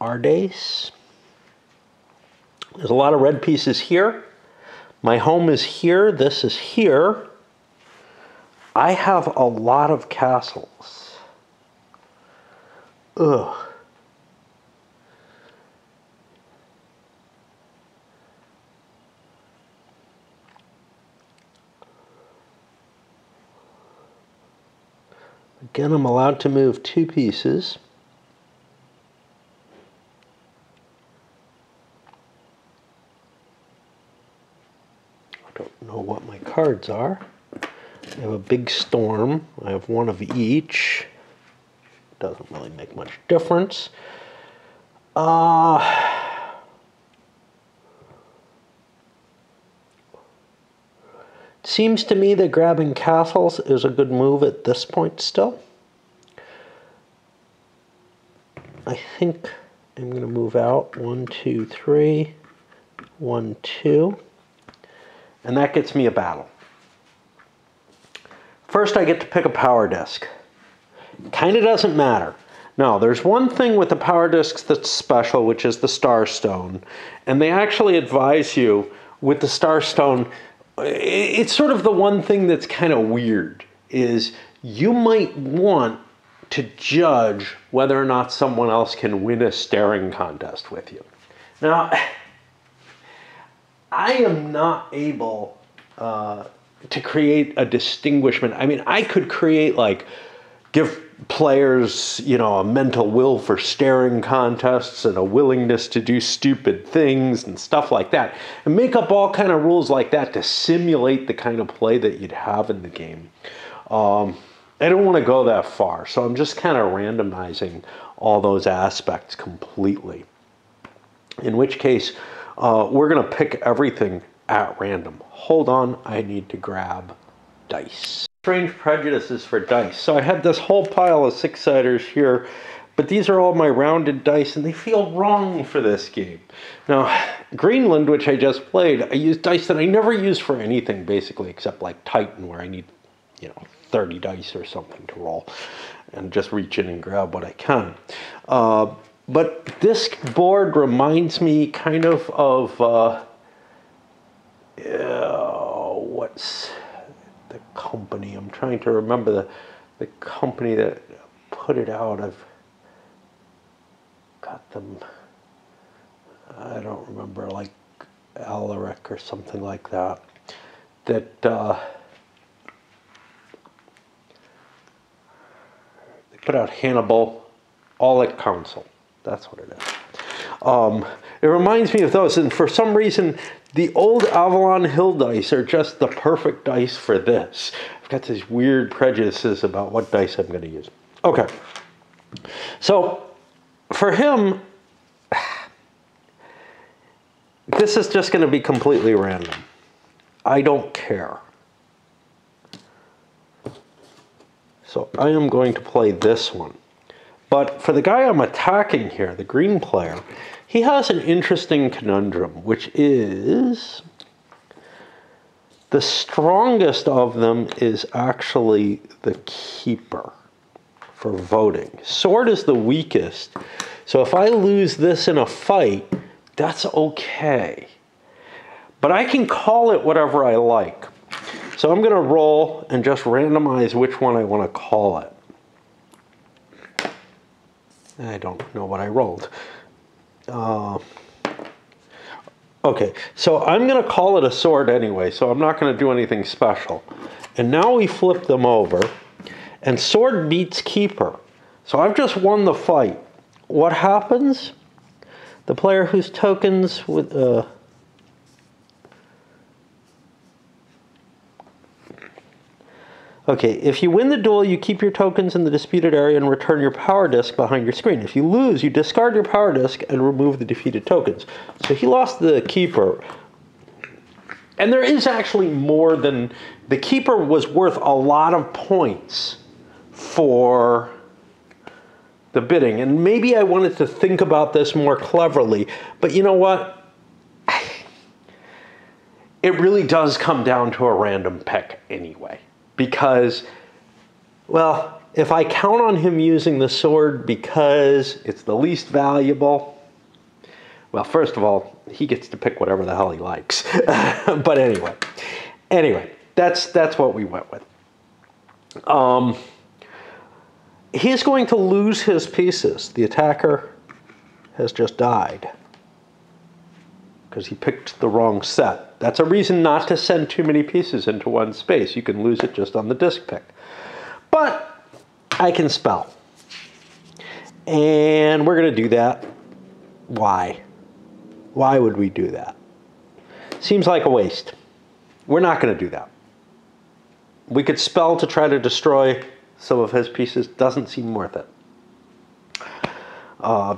Ardace. There's a lot of red pieces here. My home is here. This is here. I have a lot of castles. Ugh. Again, I'm allowed to move 2 pieces. I don't know what my cards are. I have a big storm. I have 1 of each. Doesn't really make much difference. It seems to me that grabbing castles is a good move at this point still. I think I'm going to move out 1, 2, 3, 1, 2, and that gets me a battle. First, I get to pick a power disc. Kind of doesn't matter. Now, there's one thing with the power discs that's special, which is the Starstone, and they actually advise you with the Starstone. It's sort of the one thing that's kind of weird, is you might want to judge whether or not someone else can win a staring contest with you. Now, I am not able to create a distinguishment. I mean, I could create, like, give players, you know, a mental will for staring contests and a willingness to do stupid things and stuff like that, and make up all kind of rules like that to simulate the kind of play that you'd have in the game. I don't want to go that far, so I'm just kind of randomizing all those aspects completely. In which case, we're going to pick everything at random. Hold on, I need to grab dice. Strange prejudices for dice. So I had this whole pile of six-siders here, but these are all my rounded dice, and they feel wrong for this game. Now, Greenland, which I just played, I used dice that I never use for anything, basically, except like Titan, where I need, you know, 30 dice or something to roll, and just reach in and grab what I can. But this board reminds me kind of what's the company? I'm trying to remember the company that put it out. I've got them. I don't remember, like Alaric or something like that. That they put out Hannibal, All at Council. That's what it is. It reminds me of those, and for some reason, the old Avalon Hill dice are just the perfect dice for this. I've got these weird prejudices about what dice I'm going to use. Okay. So, for him, this is just going to be completely random. I don't care. So, I am going to play this one. But for the guy I'm attacking here, the green player, he has an interesting conundrum, which is the strongest of them is actually the keeper for voting. Sword is the weakest. So if I lose this in a fight, that's okay. But I can call it whatever I like. So I'm going to roll and just randomize which one I want to call it. I don't know what I rolled. Okay, so I'm going to call it a sword anyway, so I'm not going to do anything special. And now we flip them over, and sword beats keeper. So I've just won the fight. What happens? The player whose tokens with... Okay, if you win the duel, you keep your tokens in the disputed area and return your power disc behind your screen. If you lose, you discard your power disc and remove the defeated tokens. So he lost the keeper. And there is actually more than... The keeper was worth a lot of points for the bidding. And maybe I wanted to think about this more cleverly. But you know what? It really does come down to a random pick anyway. Because, well, if I count on him using the sword because it's the least valuable, well, first of all, he gets to pick whatever the hell he likes. But anyway, that's what we went with. He's going to lose his pieces. The attacker has just died because he picked the wrong set. That's a reason not to send too many pieces into one space. You can lose it just on the disc pick. But I can spell. And we're going to do that. Why? Why would we do that? Seems like a waste. We're not going to do that. We could spell to try to destroy some of his pieces. Doesn't seem worth it.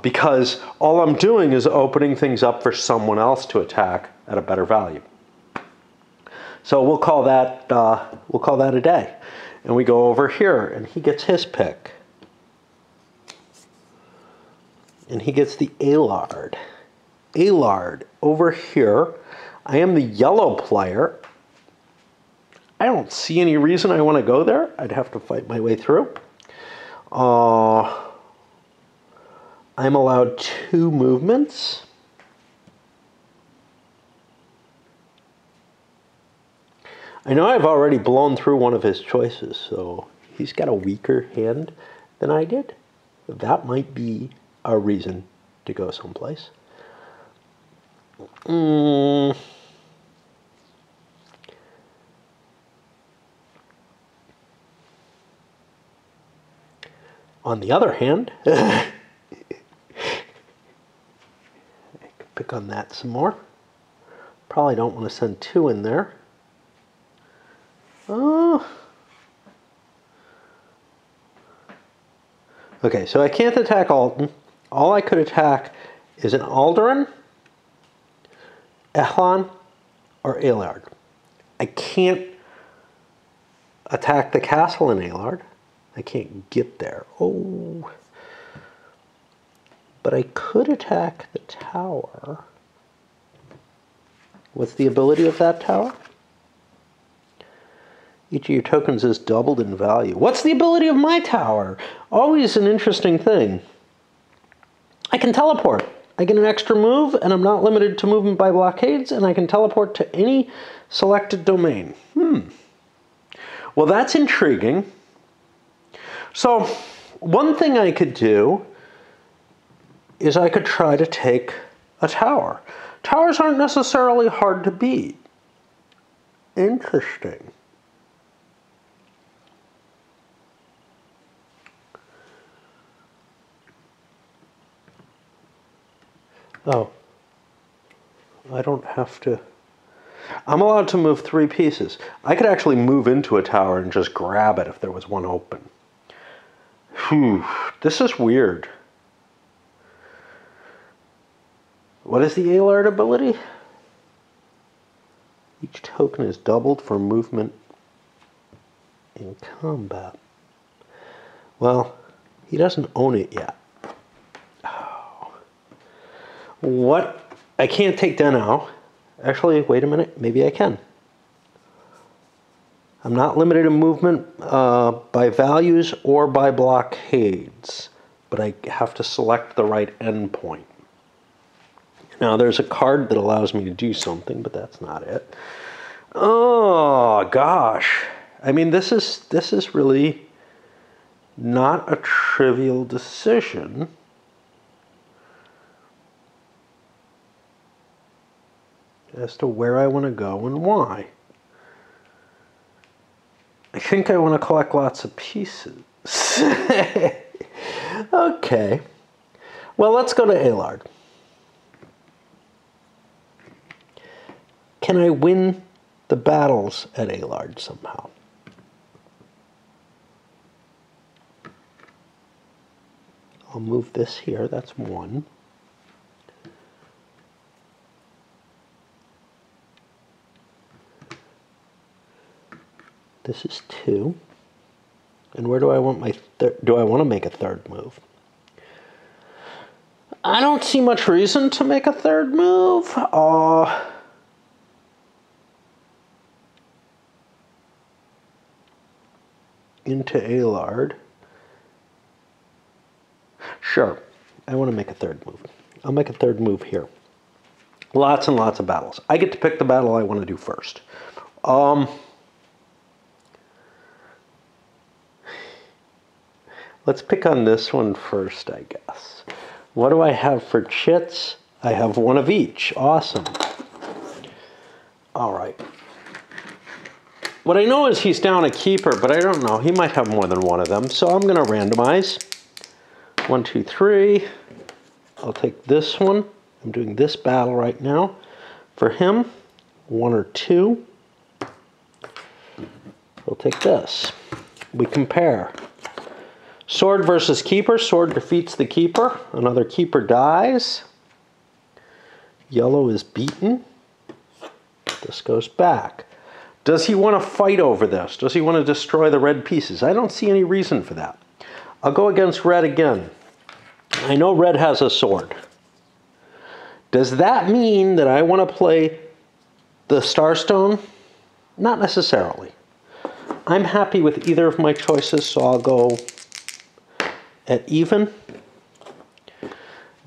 Because all I'm doing is opening things up for someone else to attack at a better value. So we'll call that a day, and we go over here, and he gets his pick, and he gets the Alard. Alard over here. I am the yellow player. I don't see any reason I want to go there. I'd have to fight my way through. I'm allowed 2 movements. I know I've already blown through one of his choices, so he's got a weaker hand than I did. That might be a reason to go someplace. On the other hand, I could pick on that some more. Probably don't want to send 2 in there. Oh. Okay, so I can't attack Alton. All I could attack is an Alderaan, Ehlon, or Aelard. I can't attack the castle in Aelard. I can't get there. Oh. But I could attack the tower. What's the ability of that tower? Each of your tokens is doubled in value. What's the ability of my tower? Always an interesting thing. I can teleport. I get an extra move, and I'm not limited to movement by blockades, and I can teleport to any selected domain. Well, that's intriguing. So, one thing I could do is I could try to take a tower. Towers aren't necessarily hard to beat. Interesting. Oh, I don't have to. I'm allowed to move 3 pieces. I could actually move into a tower and just grab it if there was one open. Phew, this is weird. What is the Aelard ability? Each token is doubled for movement in combat. Well, he doesn't own it yet. Oh. What? I can't take Denau. Actually, wait a minute. Maybe I can. I'm not limited in movement by values or by blockades, but I have to select the right endpoint. Now, there's a card that allows me to do something, but that's not it. Oh, gosh. I mean, this is really not a trivial decision. As to where I want to go and why. I think I want to collect lots of pieces. Okay. Well, let's go to Aelard. Can I win the battles at Aelard somehow? I'll move this here. That's 1. This is 2. And where do I want my do I want to make a 3rd move? I don't see much reason to make a 3rd move. Into Aelard. Sure, I want to make a 3rd move. I'll make a 3rd move here. Lots and lots of battles. I get to pick the battle I want to do first. Let's pick on this one first, I guess. What do I have for chits? I have 1 of each. Awesome. All right. What I know is he's down a keeper, but I don't know. He might have more than 1 of them, so I'm going to randomize. 1, 2, 3. I'll take this one. I'm doing this battle right now. For him, 1 or 2. We'll take this. We compare. Sword versus keeper. Sword defeats the keeper. Another keeper dies. Yellow is beaten. This goes back. Does he want to fight over this? Does he want to destroy the red pieces? I don't see any reason for that. I'll go against red again. I know red has a sword. Does that mean that I want to play the Starstone? Not necessarily. I'm happy with either of my choices, so I'll go at even.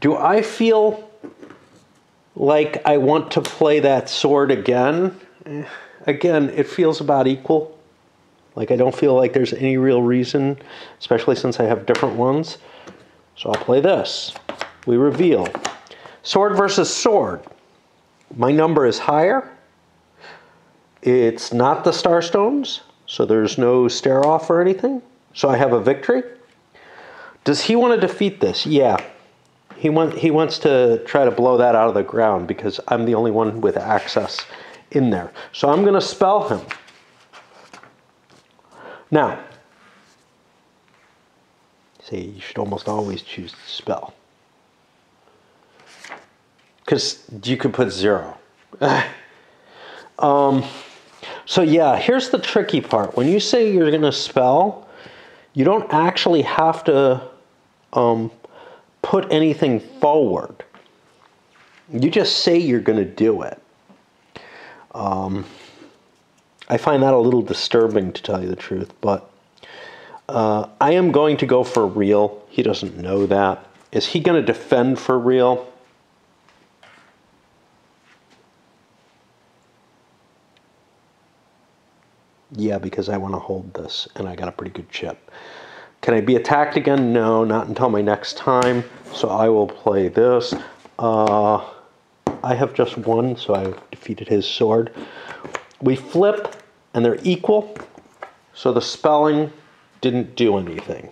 Do I feel like I want to play that sword again? Again, it feels about equal. Like I don't feel like there's any real reason, especially since I have different ones. So I'll play this. We reveal. Sword versus sword. My number is higher. It's not the Starstones, so there's no stare off or anything. So I have a victory. Does he want to defeat this? Yeah. He wants to try to blow that out of the ground because I'm the only one with access in there. So I'm going to spell him. Now, see, you should almost always choose to spell. Because you could put 0. So yeah, here's the tricky part. When you say you're going to spell, you don't actually have to put anything forward. You just say you're going to do it. I find that a little disturbing, to tell you the truth, but I am going to go for real. He doesn't know that. Is he going to defend for real? Yeah, because I want to hold this, and I got a pretty good chip. Can I be attacked again? No, not until my next time. So I will play this. I have just one, so I've defeated his sword. We flip, and they're equal. So the spelling didn't do anything.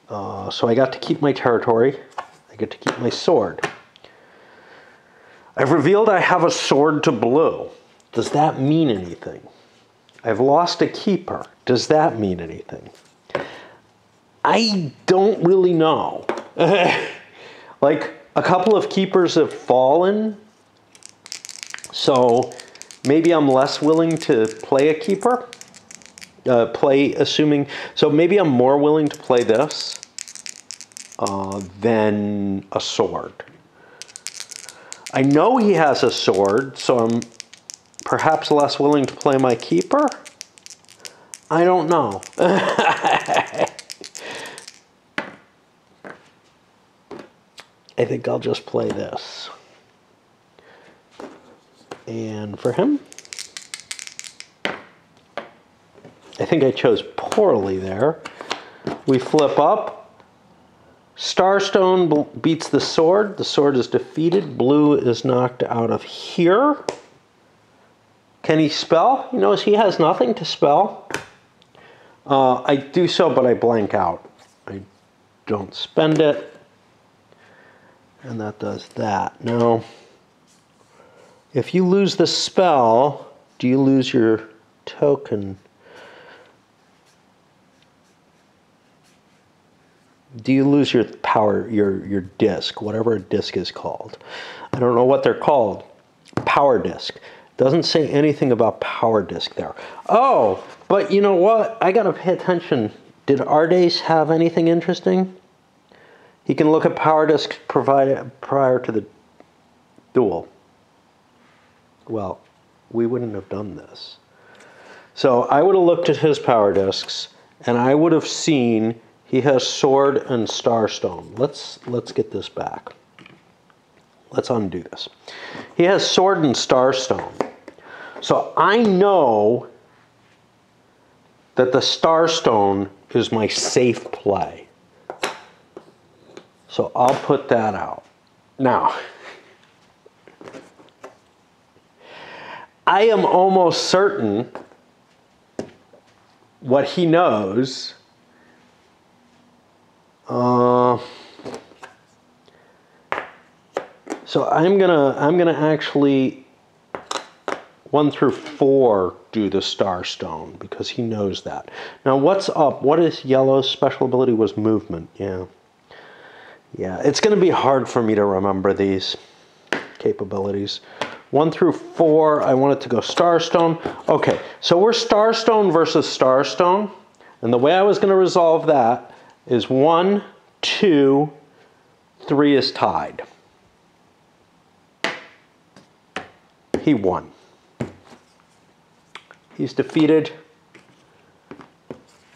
So I got to keep my territory. I get to keep my sword. I've revealed I have a sword to blue. Does that mean anything? I've lost a keeper. Does that mean anything? I don't really know. Like, a couple of keepers have fallen, so maybe I'm less willing to play a keeper. So maybe I'm more willing to play this than a sword. I know he has a sword, so I'm perhaps less willing to play my keeper? I don't know. I think I'll just play this. And for him, I think I chose poorly there. We flip up. Starstone beats the sword. The sword is defeated. Blue is knocked out of here. Can he spell? He knows he has nothing to spell. I do so, but I blank out. I don't spend it. And that does that. Now, if you lose the spell, do you lose your token? Do you lose your power, your disc, whatever a disc is called? I don't know what they're called. Power disc. Doesn't say anything about power disc there. Oh, but you know what? I gotta pay attention. Did Ardes have anything interesting? He can look at power discs provided prior to the duel. Well, we wouldn't have done this. So I would have looked at his power discs, and I would have seen he has sword and starstone. Let's get this back. Let's undo this. He has sword and starstone. So I know that the starstone is my safe play. So I'll put that out. Now, I am almost certain what he knows. So I'm gonna actually 1 through 4 do the Starstone because he knows that. Now what's up? What is yellow's special ability was movement? Yeah, it's gonna be hard for me to remember these capabilities. 1 through 4, I want it to go Starstone. Okay, so we're Starstone versus Starstone, and the way I was gonna resolve that is 1, 2, 3 is tied. He won. He's defeated.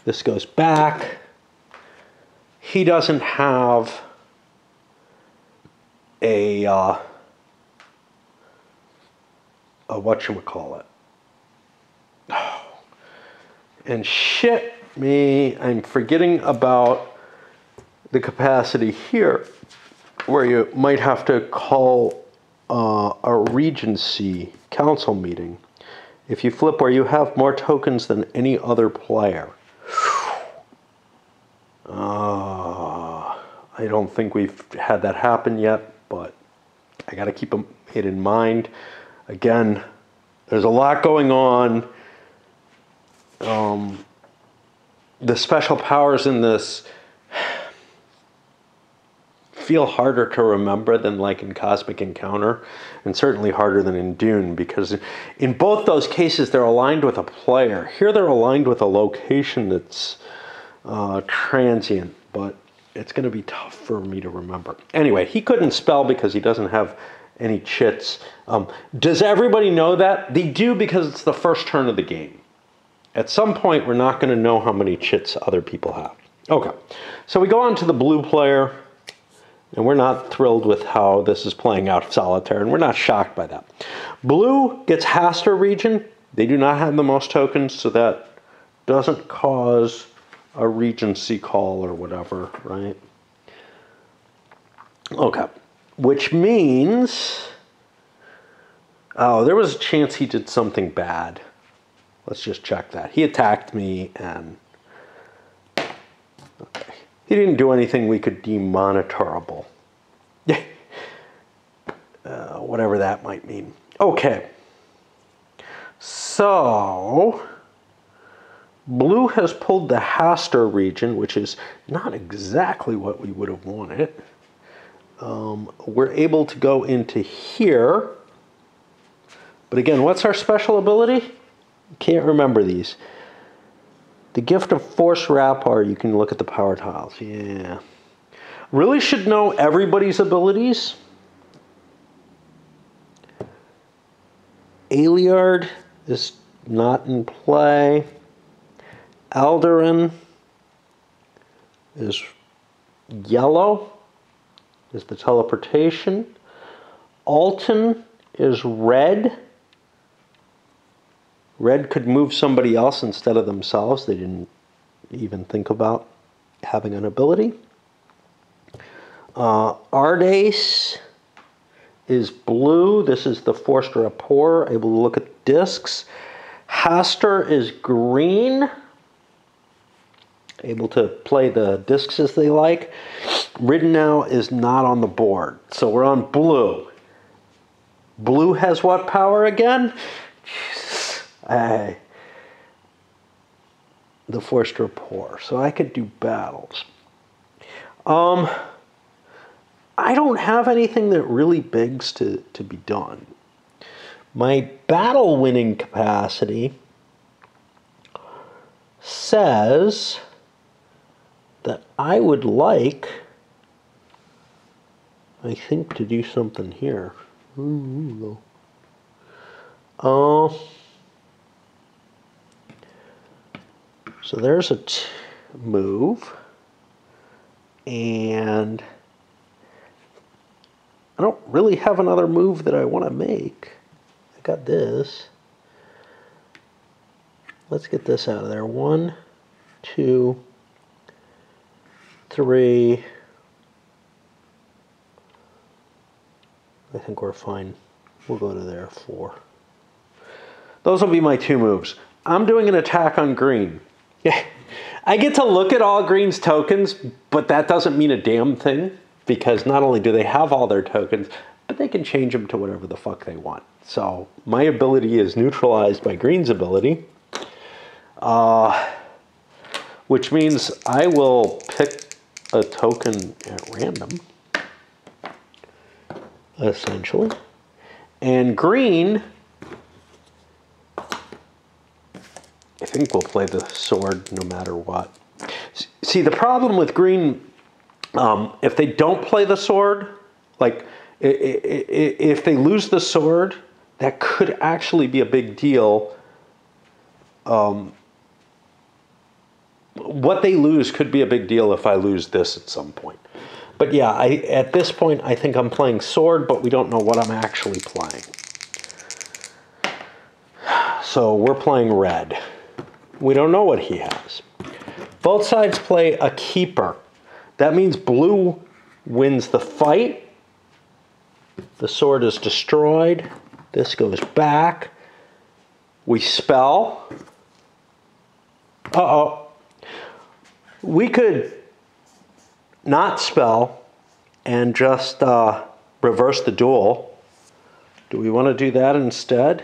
This goes back. He doesn't have a whatchamacallit. Oh. And shit me, I'm forgetting about the capacity here where you might have to call a Regency council meeting. If you flip where you have more tokens than any other player. I don't think we've had that happen yet, but I got to keep it in mind. Again, there's a lot going on. The special powers in this feel harder to remember than like in Cosmic Encounter, and certainly harder than in Dune, because in both those cases they're aligned with a player. Here they're aligned with a location that's transient, but it's going to be tough for me to remember. Anyway, he couldn't spell because he doesn't have any chits. Does everybody know that? They do, because it's the first turn of the game. At some point, we're not going to know how many chits other people have. Okay, so we go on to the blue player, and we're not thrilled with how this is playing out of Solitaire, and we're not shocked by that. Blue gets Hastur region. They do not have the most tokens, so that doesn't cause a Regency call or whatever, right? Okay, which means, oh, there was a chance he did something bad. Let's just check that. He attacked me, and okay, he didn't do anything we could deem monitorable. Whatever that might mean. Okay, so blue has pulled the Hastur region, which is not exactly what we would have wanted. We're able to go into here. But again, what's our special ability? Can't remember these. The Gift of Force Rapport, you can look at the power tiles. Yeah. Really should know everybody's abilities. Aliard is not in play. Alderan is yellow, is the teleportation. Alton is red. Red could move somebody else instead of themselves. They didn't even think about having an ability. Ardace is blue. This is the Forced Rapport, able to look at discs. Hastur is green, able to play the discs as they like. Ridenow is not on the board, so we're on blue. Blue has what power again? Jesus. The Forced Rapport, so I could do battles. I don't have anything that really begs to be done. My battle winning capacity says that I would like, I think, to do something here. So there's a move, and I don't really have another move that I want to make. I got this. Let's get this out of there. 1, 2, 3. I think we're fine. We'll go to there. 4. Those will be my 2 moves. I'm doing an attack on green. Yeah, I get to look at all green's tokens, but that doesn't mean a damn thing, because not only do they have all their tokens, but they can change them to whatever the fuck they want. So my ability is neutralized by green's ability, which means I will pick a token at random, essentially. And green, I think we'll play the sword no matter what. See, the problem with green, if they don't play the sword, like if they lose the sword, that could actually be a big deal. What they lose could be a big deal if I lose this at some point. But yeah, at this point, I think I'm playing sword, but we don't know what I'm actually playing. So we're playing red. We don't know what he has. Both sides play a keeper. That means blue wins the fight. The sword is destroyed. This goes back. We spell. Uh-oh. We could not spell and just reverse the duel. Do we want to do that instead?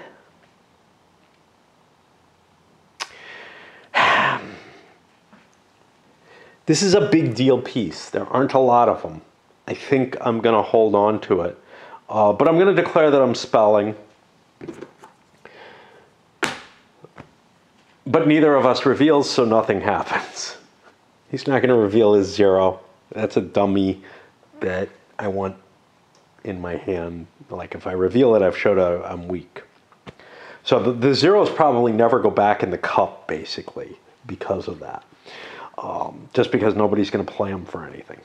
This is a big deal piece. There aren't a lot of them. I think I'm going to hold on to it. But I'm going to declare that I'm spelling. But neither of us reveals, so nothing happens. He's not going to reveal his 0. That's a dummy that I want in my hand. Like if I reveal it, I've showed I'm weak. So the 0s probably never go back in the cup, basically, because of that. Just because nobody's going to play them for anything.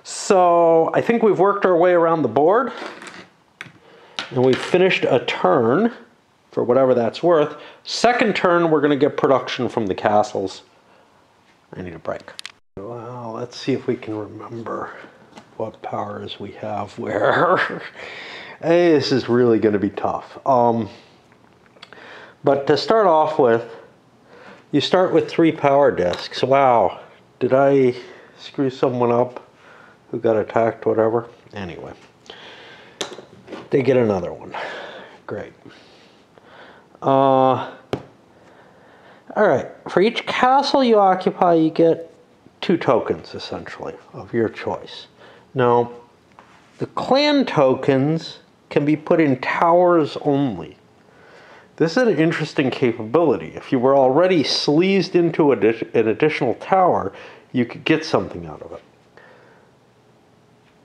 So I think we've worked our way around the board. And we've finished a turn, for whatever that's worth. Second turn, we're going to get production from the castles. I need a break. Well, let's see if we can remember what powers we have where. Hey, this is really going to be tough. But to start off with, you start with 3 power discs. Wow, did I screw someone up who got attacked, whatever? Anyway, they get another one. Great. All right, for each castle you occupy, you get 2 tokens, essentially, of your choice. Now, the clan tokens can be put in towers only. This is an interesting capability. If you were already sleazed into an additional tower, you could get something out of it.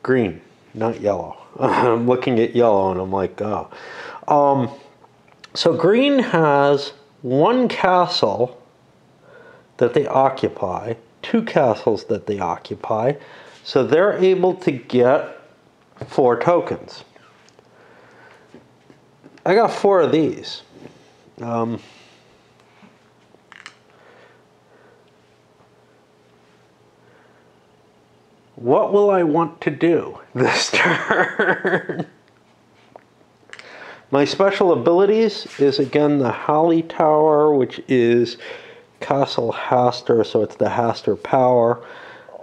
Green, not yellow. I'm looking at yellow and I'm like, oh. So green has 1 castle that they occupy, 2 castles that they occupy, so they're able to get 4 tokens. I got 4 of these. What will I want to do this turn? My special abilities is again the Holly Tower, which is Castle Hastur, so it's the Hastur power.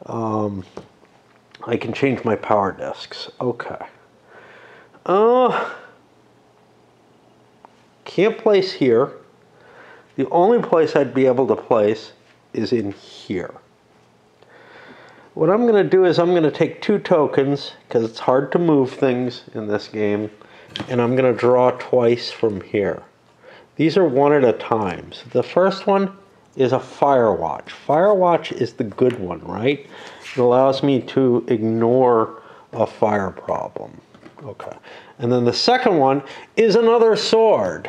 I can change my power discs. Okay. Can't place here. The only place I'd be able to place is in here. What I'm going to do is I'm going to take 2 tokens, because it's hard to move things in this game, and I'm going to draw twice from here. These are 1 at a time. So the first one is a Firewatch. Firewatch is the good one, right? It allows me to ignore a fire problem. Okay. And then the second one is another sword.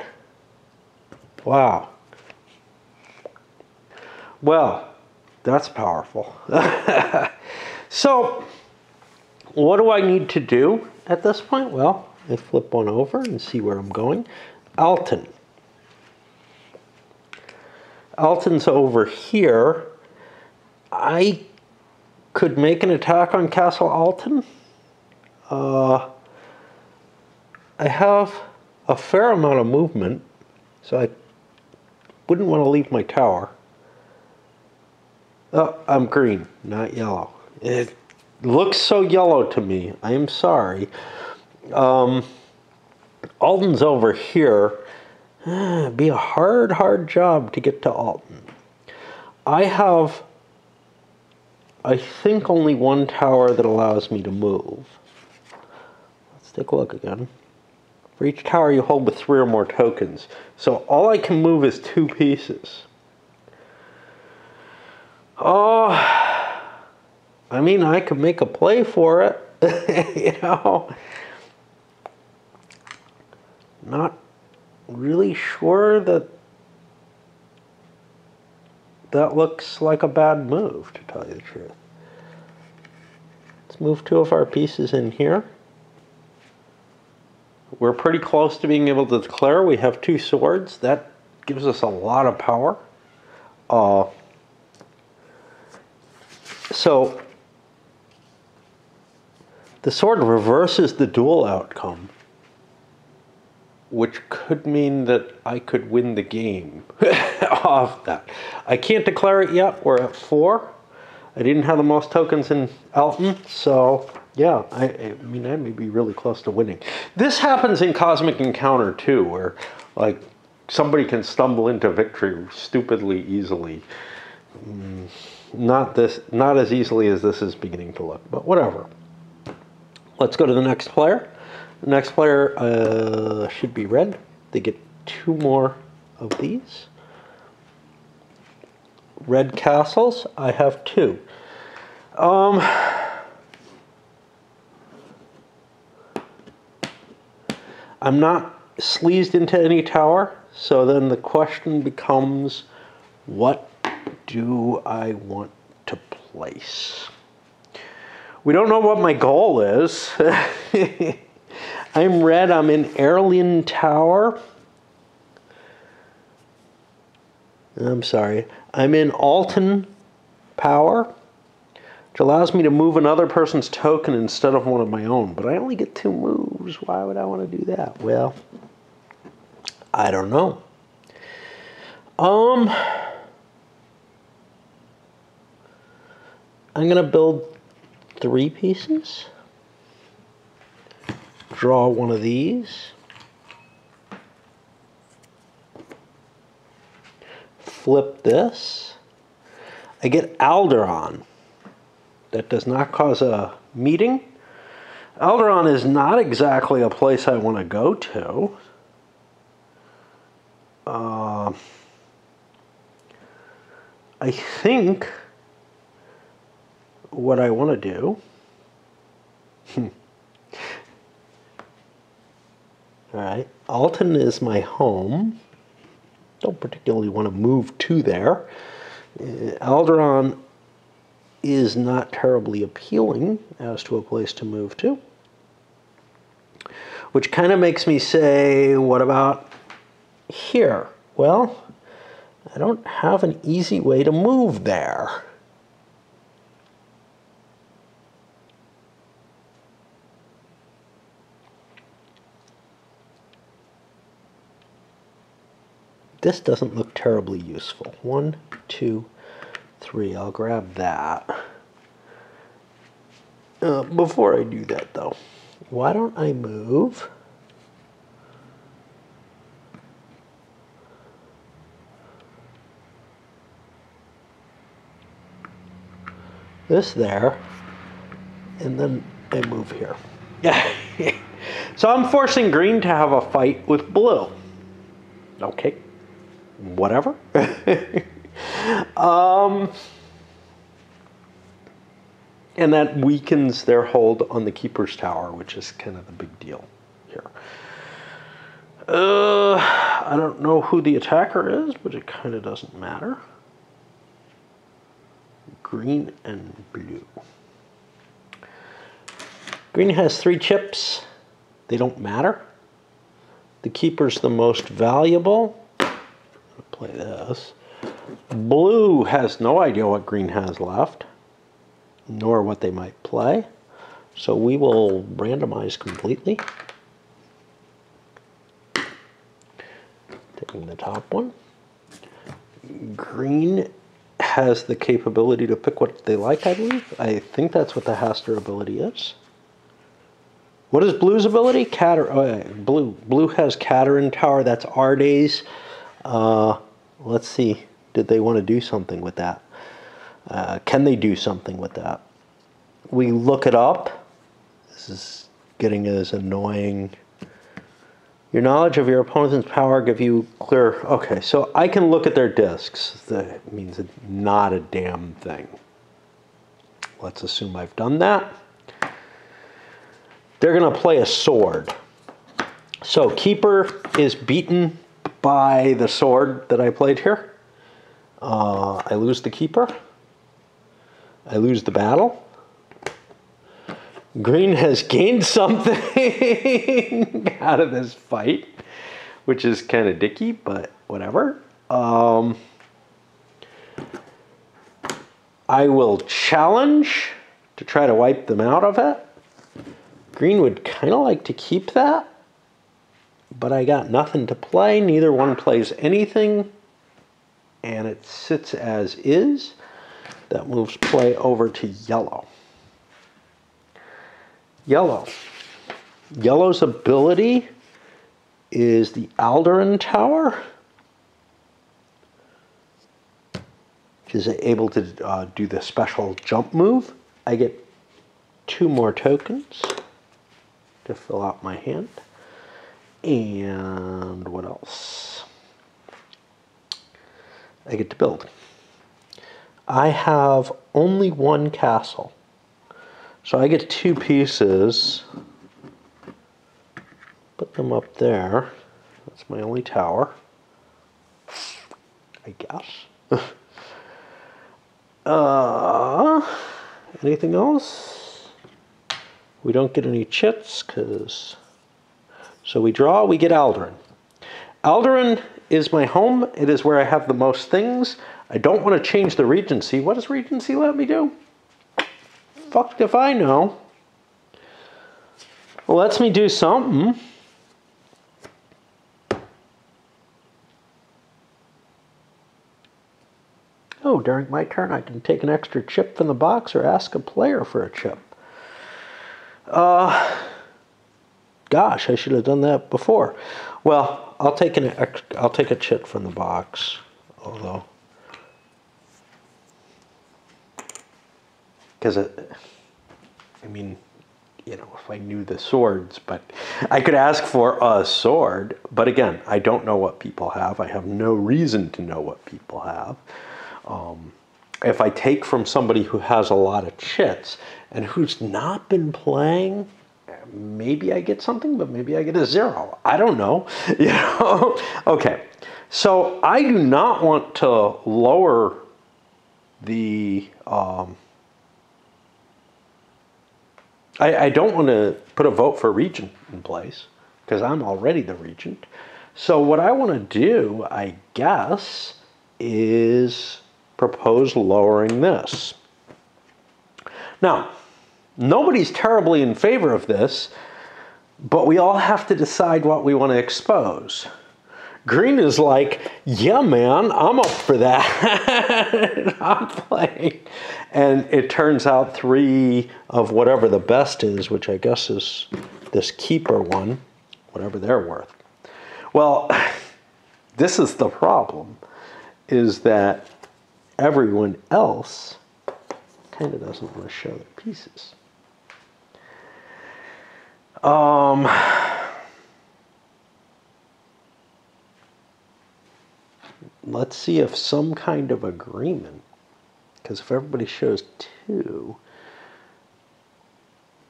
Wow. Well, that's powerful. So, what do I need to do at this point? Well, I flip one over and see where I'm going. Alton. Alton's over here. I could make an attack on Castle Alton. I have a fair amount of movement, so I wouldn't want to leave my tower. Oh, I'm green, not yellow. It looks so yellow to me. I am sorry. Alton's over here. It'd be a hard job to get to Alton. I have, I think, only 1 tower that allows me to move. Let's take a look again. For each tower you hold with 3 or more tokens. So all I can move is 2 pieces. Oh, I mean, I could make a play for it, you know. Not really sure that that looks like a bad move, to tell you the truth. Let's move 2 of our pieces in here. We're pretty close to being able to declare. We have 2 swords. That gives us a lot of power. So the sword reverses the duel outcome, which could mean that I could win the game off that. I can't declare it yet. We're at 4. I didn't have the most tokens in Elton, so yeah, I mean, I may be really close to winning. This happens in Cosmic Encounter too, where like somebody can stumble into victory stupidly easily. Not as easily as this is beginning to look, but whatever. Let's go to the next player. The next player should be red. They get 2 more of these. Red castles, I have 2. I'm not sleazed into any tower, so then the question becomes, what do I want to place? We don't know what my goal is. I'm red, I'm in Airlian Tower. I'm sorry, I'm in Alton Power, which allows me to move another person's token instead of one of my own, but I only get 2 moves. Why would I want to do that? Well, I don't know. I'm gonna build 3 pieces. Draw one of these. Flip this. I get Alderaan. That does not cause a meeting. Alderaan is not exactly a place I want to go to. I think what I want to do. All right, Alton is my home. Don't particularly want to move to there. Alderaan is not terribly appealing as to a place to move to. Which kind of makes me say, what about here? Well, I don't have an easy way to move there. This doesn't look terribly useful. 1, 2, 3. I'll grab that. Before I do that, though, why don't I move this there, and then I move here. Yeah. So I'm forcing green to have a fight with blue. Okay. Whatever. And that weakens their hold on the Keeper's Tower, which is kind of the big deal here. I don't know who the attacker is, but it kind of doesn't matter. Green and blue. Green has 3 chips. They don't matter. The Keeper's the most valuable. Play this. Blue has no idea what green has left, nor what they might play. So we will randomize completely. Taking the top one. Green has the capability to pick what they like, I believe. I think that's what the Haster ability is. What is blue's ability? Blue has Caterin Tower. That's Arday's. Let's see. Did they want to do something with that? Can they do something with that? We look it up. This is getting as annoying. Your knowledge of your opponent's power give you clear... Okay, so I can look at their discs. That means not a damn thing. Let's assume I've done that. They're going to play a sword. So Keeper is beaten by the sword that I played here. I lose the Keeper. I lose the battle. Green has gained something out of this fight, which is kind of dicky, but whatever. I will challenge to try to wipe them out of it. Green would kind of like to keep that, but I got nothing to play. Neither one plays anything, and it sits as is. That moves play over to yellow. Yellow. Yellow's ability is the Alderan Tower, which is able to do the special jump move. I get 2 more tokens to fill out my hand. And what else? I get to build. I have only 1 castle. So I get 2 pieces. Put them up there. That's my only tower, I guess. Anything else? We don't get any chits, because... So we draw, we get Alderan. Alderan is my home. It is where I have the most things. I don't want to change the Regency. What does Regency let me do? Fucked if I know. Well, lets me do something. Oh, during my turn, I can take an extra chip from the box or ask a player for a chip. Gosh, I should have done that before. Well, I'll take a chip from the box, although, because I mean, you know, if I knew the swords, but I could ask for a sword. But again, I don't know what people have. I have no reason to know what people have. If I take from somebody who has a lot of chits and who's not been playing, maybe I get something, but maybe I get a 0. I don't know. You know? Okay. So I do not want to lower the... I don't want to put a vote for regent in place, because I'm already the regent. So what I want to do, I guess, is propose lowering this. Now, nobody's terribly in favor of this, but we all have to decide what we want to expose. Green is like, yeah, man, I'm up for that. I'm playing. And it turns out 3 of whatever the best is, which I guess is this keeper one, whatever they're worth. Well, this is the problem, is that everyone else kind of doesn't want to show their pieces. Let's see if some kind of agreement, because if everybody shows 2,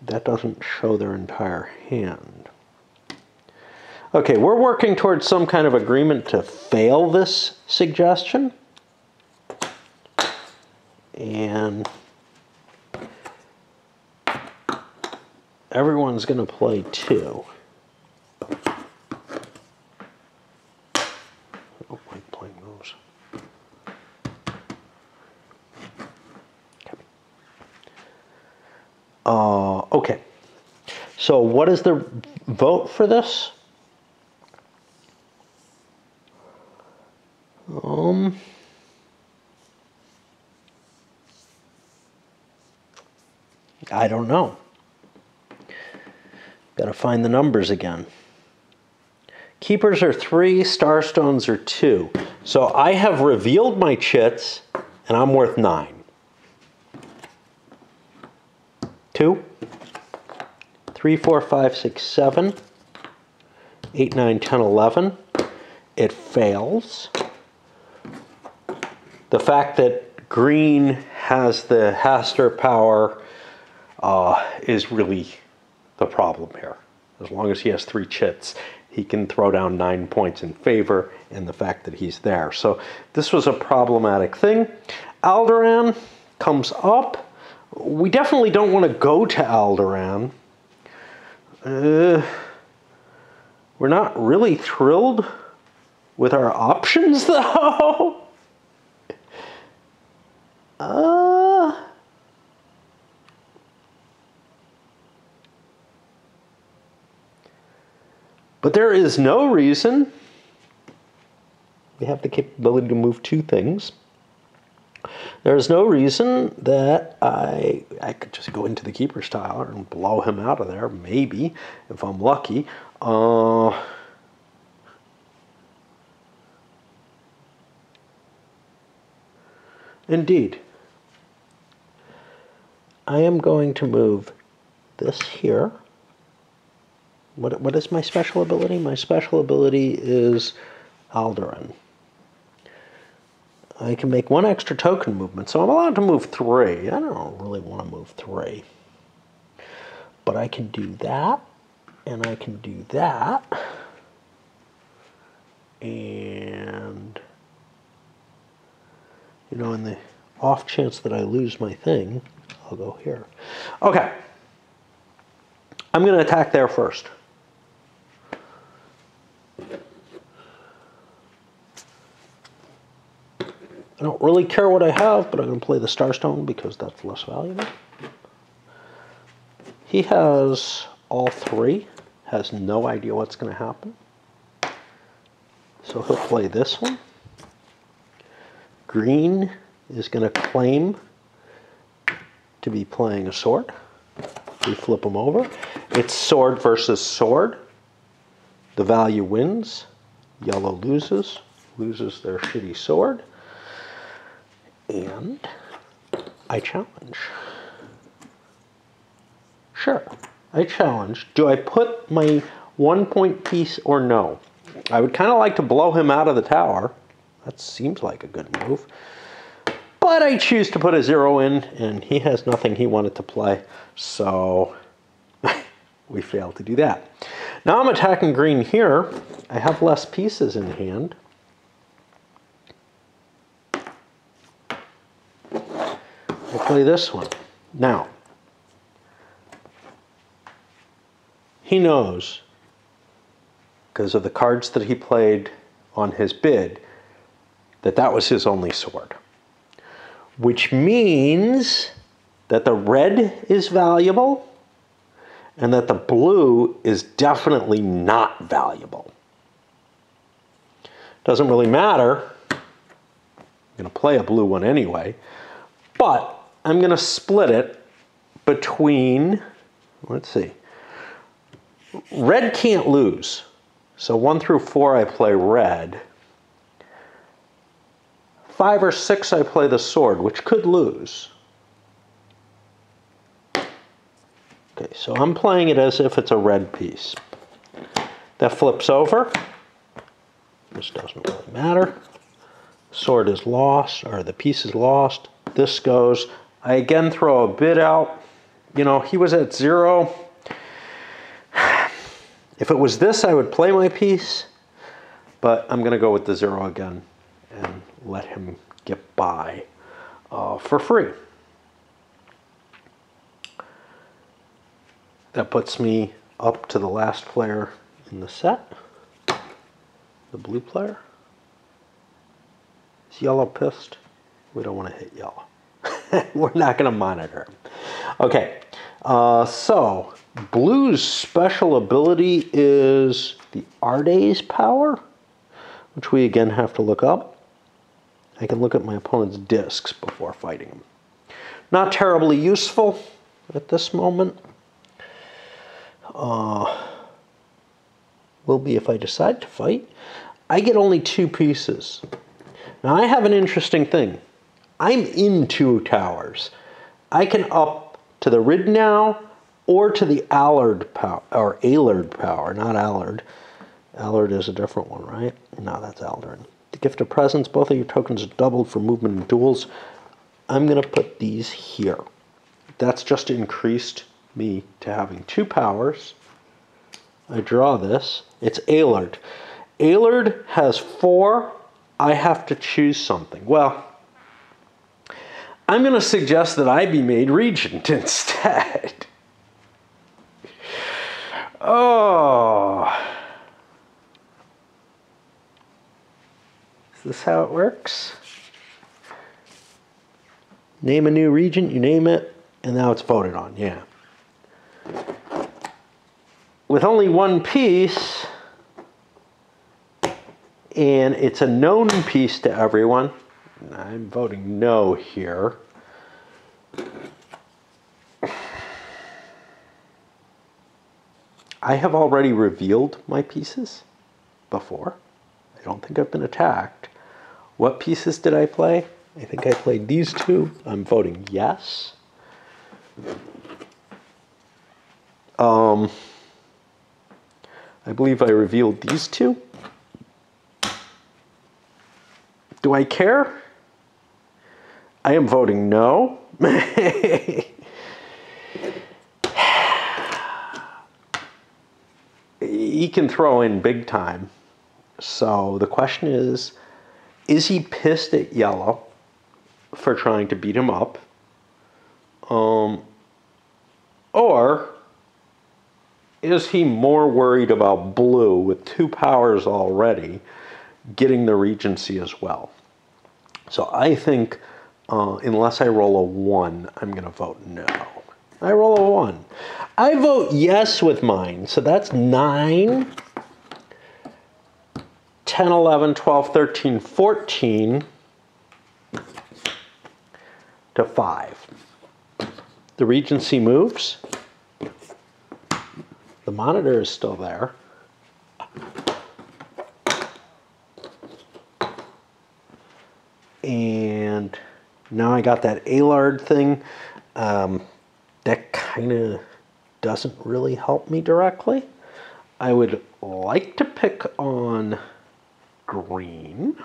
that doesn't show their entire hand. Okay, we're working towards some kind of agreement to fail this suggestion. And everyone's going to play 2. I don't like playing those. Okay. So what is the vote for this? I don't know. Got to find the numbers again. Keepers are 3, Starstones are 2. So I have revealed my chits, and I'm worth 9. 2, 3, 4, 5, 6, 7, 8, 9, 10, 11. It fails. The fact that green has the Haster power is really the problem here. As long as he has 3 chits, he can throw down 9 points in favor in the fact that he's there. So this was a problematic thing. Alderan comes up. We definitely don't want to go to Alderan. We're not really thrilled with our options, though. But there is no reason. We have the capability to move 2 things. There's no reason that I could just go into the Keeper's Tower and blow him out of there, maybe, if I'm lucky. Indeed. I am going to move this here. What is my special ability? My special ability is Alderan. I can make 1 extra token movement, so I'm allowed to move 3. I don't really want to move 3. But I can do that, and I can do that. And, you know, in the off chance that I lose my thing, I'll go here. Okay. I'm going to attack there first. I don't really care what I have, but I'm going to play the Starstone because that's less valuable. He has all 3, has no idea what's going to happen. So he'll play this one. Green is going to claim to be playing a sword. We flip him over. It's sword versus sword. The value wins. Yellow loses their shitty sword. And I challenge. Sure, I challenge. Do I put my 1-point piece or no? I would kind of like to blow him out of the tower. That seems like a good move. But I choose to put a 0 in, and he has nothing he wanted to play. So we fail to do that. Now I'm attacking green here. I have less pieces in hand. I'll play this one. Now, he knows, because of the cards that he played on his bid, that that was his only sword. Which means that the red is valuable and that the blue is definitely not valuable. Doesn't really matter. I'm going to play a blue one anyway. But I'm going to split it between, let's see, red can't lose. So 1 through 4 I play red. 5 or 6 I play the sword, which could lose. Okay, so I'm playing it as if it's a red piece. That flips over. This doesn't really matter. Sword is lost, or the piece is lost. This goes. I again throw a bid out. You know, he was at 0. If it was this, I would play my piece. But I'm going to go with the 0 again and let him get by for free. That puts me up to the last player in the set. The blue player. Is yellow pissed? We don't want to hit yellow. We're not going to monitor him. Okay, so blue's special ability is the Arde's power, which we again have to look up. I can look at my opponent's discs before fighting him. Not terribly useful at this moment. Will be if I decide to fight. I get only 2 pieces. Now I have an interesting thing. I'm in 2 towers. I can up to the Ridnow or to the Allard power, or Alard power, not Allard. Allard is a different one, right? No, that's Aldarin. The gift of presence, both of your tokens are doubled for movement and duels. I'm going to put these here. That's just increased me to having 2 powers. I draw this. It's Alard. Alard has 4. I have to choose something. Well, I'm going to suggest that I be made regent instead. Oh. Is this how it works? Name a new regent, you name it, and now it's voted on, yeah. With only 1 piece, and it's a known piece to everyone, I'm voting no here. I have already revealed my pieces before. I don't think I've been attacked. What pieces did I play? I think I played these two. I'm voting yes. I believe I revealed these two. Do I care? I am voting no. He can throw in big time. So the question is he pissed at yellow for trying to beat him up? Or is he more worried about blue with 2 powers already getting the Regency as well? So I think unless I roll a 1, I'm going to vote no. I roll a 1. I vote yes with mine. So that's 9, 10, 11, 12, 13, 14 to 5. The Regency moves. The monitor is still there. And now I got that Alard thing. That kind of doesn't really help me directly. I would like to pick on green,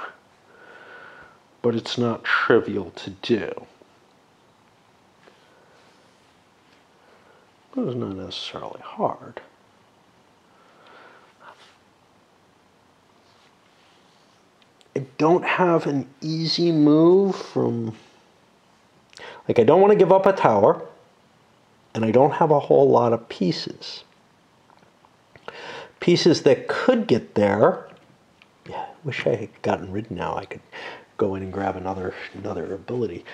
but it's not trivial to do. But it's not necessarily hard. I don't have an easy move from... Like, I don't want to give up a tower, and I don't have a whole lot of pieces. Pieces that could get there... Yeah, I wish I had gotten rid now. I could go in and grab another ability.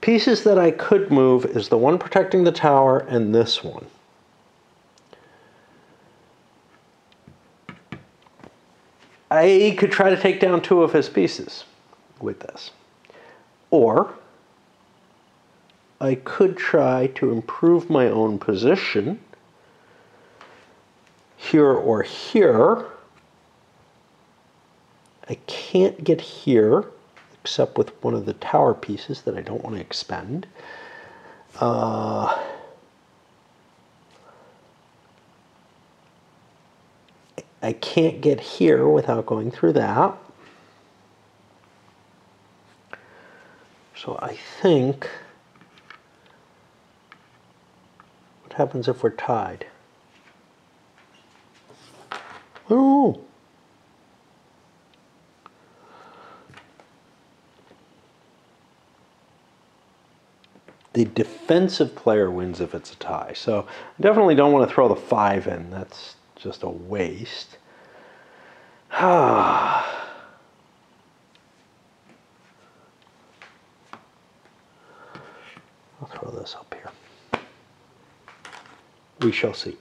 Pieces that I could move is the one protecting the tower and this one. I could try to take down 2 of his pieces with this. Or I could try to improve my own position here or here. I can't get here except with one of the tower pieces that I don't want to expend. I can't get here without going through that. So I think, what happens if we're tied? Oh. The defensive player wins if it's a tie. So I definitely don't want to throw the 5 in. That's just a waste. I'll throw this up here. We shall see.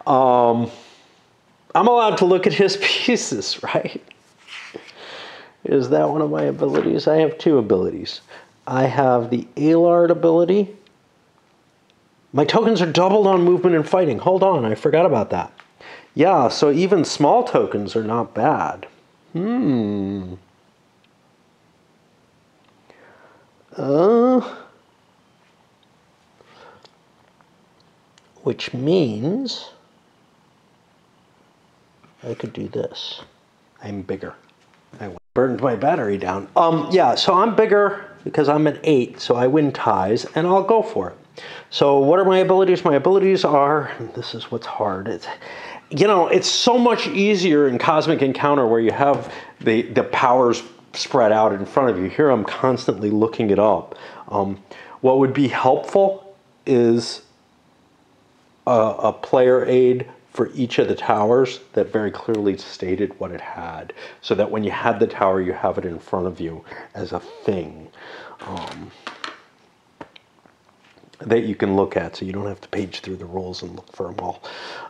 I'm allowed to look at his pieces, right? Is that one of my abilities? I have 2 abilities. I have the Alard ability. My tokens are doubled on movement and fighting. Hold on, I forgot about that. Yeah, so even small tokens are not bad. Which means I could do this. I'm bigger. I burned my battery down. Yeah, so I'm bigger because I'm at 8, so I win ties, and I'll go for it. So what are my abilities? My abilities are, this is what's hard. It's, you know, it's so much easier in Cosmic Encounter where you have the powers spread out in front of you. Here I'm constantly looking it up. What would be helpful is a player aid for each of the towers that very clearly stated what it had, so that when you had the tower, you have it in front of you as a thing that you can look at, so you don't have to page through the rules and look for them all.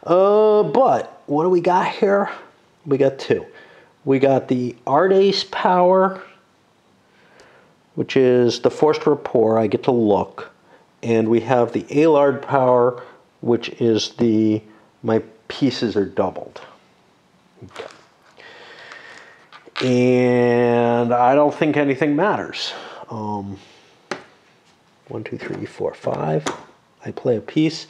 But what do we got here? We got 2. We got the Art Ace power, which is the forced rapport. I get to look. And we have the Alard power, which is the my pieces are doubled. Okay. And I don't think anything matters. 1, 2, 3, 4, 5. I play a piece.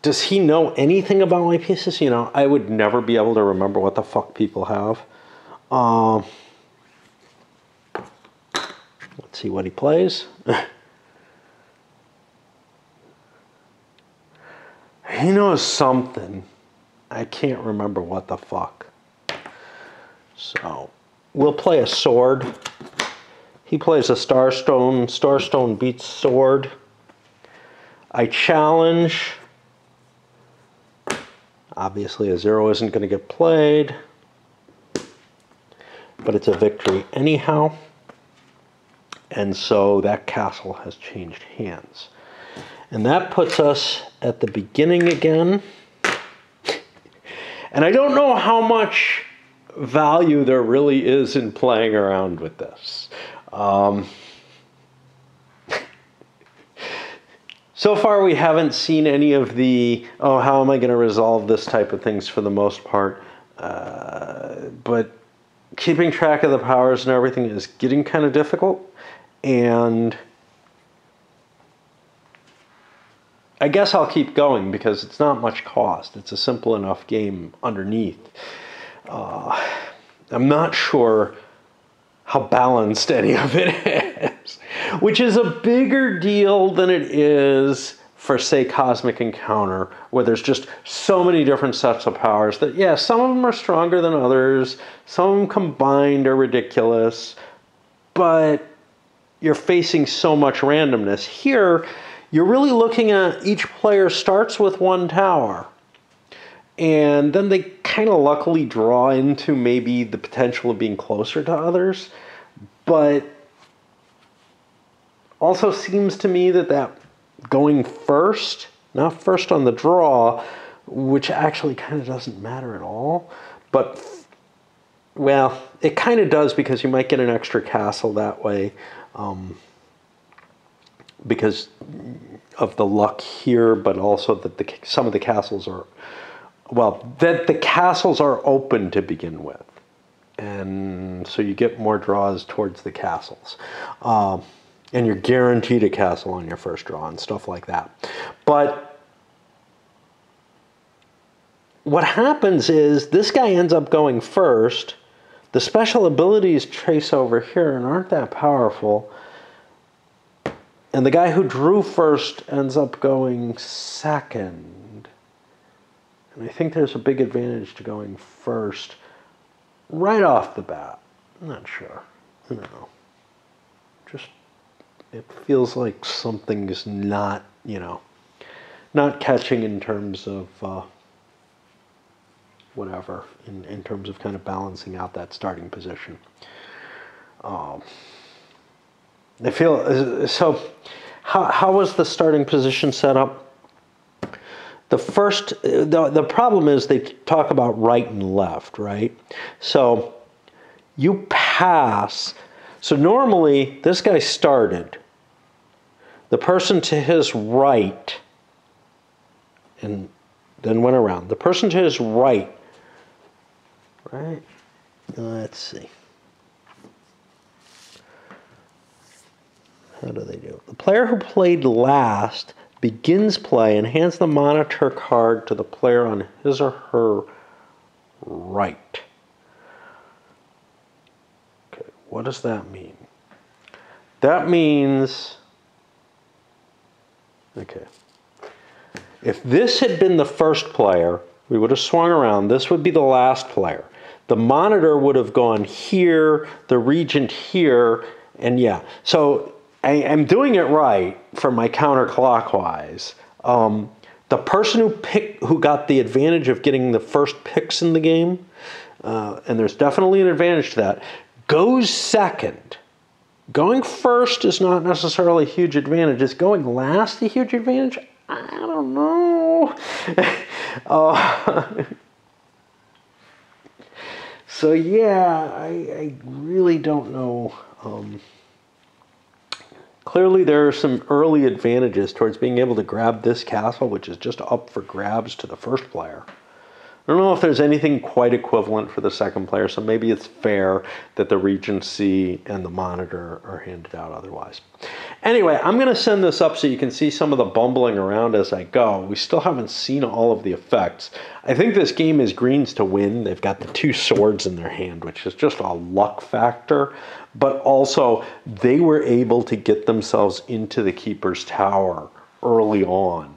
Does he know anything about my pieces? You know, I would never be able to remember what the fuck people have. Let's see what he plays. He knows something. I can't remember what the fuck. So, we'll play a sword. He plays a Starstone. Starstone beats sword. I challenge. Obviously, a 0 isn't going to get played. But it's a victory anyhow. And so that castle has changed hands. And that puts us at the beginning again. And I don't know how much value there really is in playing around with this. So far we haven't seen any of the, oh, how am I going to resolve this type of things for the most part. But keeping track of the powers and everything is getting kind of difficult. And I guess I'll keep going because it's not much cost. It's a simple enough game underneath. I'm not sure how balanced any of it is, which is a bigger deal than it is for, say, Cosmic Encounter, where there's just so many different sets of powers that, yeah, some of them are stronger than others, some of them combined are ridiculous, but you're facing so much randomness. Here, you're really looking at each player starts with one tower. And then they kind of luckily draw into maybe the potential of being closer to others. But also seems to me that going first, not first on the draw, which actually kind of doesn't matter at all. But, well, it kind of does because you might get an extra castle that way. Because of the luck here, but also that some of the castles are, well, that the castles are open to begin with. And so you get more draws towards the castles. And you're guaranteed a castle on your first draw and stuff like that. But what happens is this guy ends up going first. The special abilities trace over here and aren't that powerful. And the guy who drew first ends up going second. And I think there's a big advantage to going first right off the bat. I'm not sure. I don't know. Just, it feels like something is not, you know, not catching in terms of whatever, in terms of kind of balancing out that starting position. I feel, so how was the starting position set up? The first, the problem is they talk about right and left, right? So you pass. So normally this guy started. The person to his right, and then went around. The person to his right, right? Let's see. How do they do? The player who played last begins play and hands the monitor card to the player on his or her right. Okay, what does that mean? That means, okay, if this had been the first player, we would have swung around. This would be the last player. The monitor would have gone here, the regent here, and yeah. So I'm doing it right for my counterclockwise. The person who got the advantage of getting the first picks in the game, and there's definitely an advantage to that, goes second. Going first is not necessarily a huge advantage. Is going last a huge advantage? I don't know. So yeah, I really don't know. Clearly there are some early advantages towards being able to grab this castle, which is just up for grabs to the first player. I don't know if there's anything quite equivalent for the second player, so maybe it's fair that the Regency and the Monitor are handed out otherwise. Anyway, I'm going to send this up so you can see some of the bumbling around as I go. We still haven't seen all of the effects. I think this game is greens to win. They've got the 2 swords in their hand, which is just a luck factor. But also, they were able to get themselves into the Keeper's Tower early on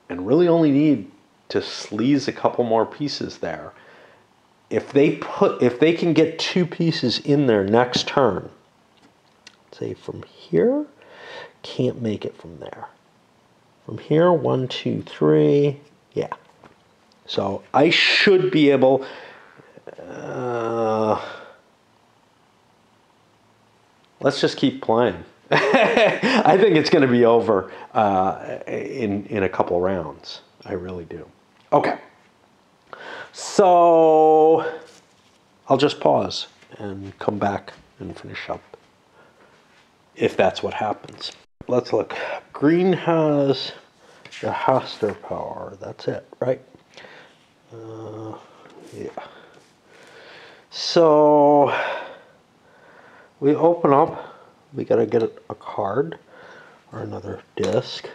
and really only need to sleaze a couple more pieces there. If they can get 2 pieces in there next turn, say from here, can't make it from there. From here, 1, 2, 3, yeah. So I should be able. Let's just keep playing. I think it's going to be over in a couple rounds. I really do. Okay, so I'll just pause and come back and finish up, if that's what happens. Let's look. Green has the Haster power. That's it, right? Yeah. So we open up. We got to get a card or another disc.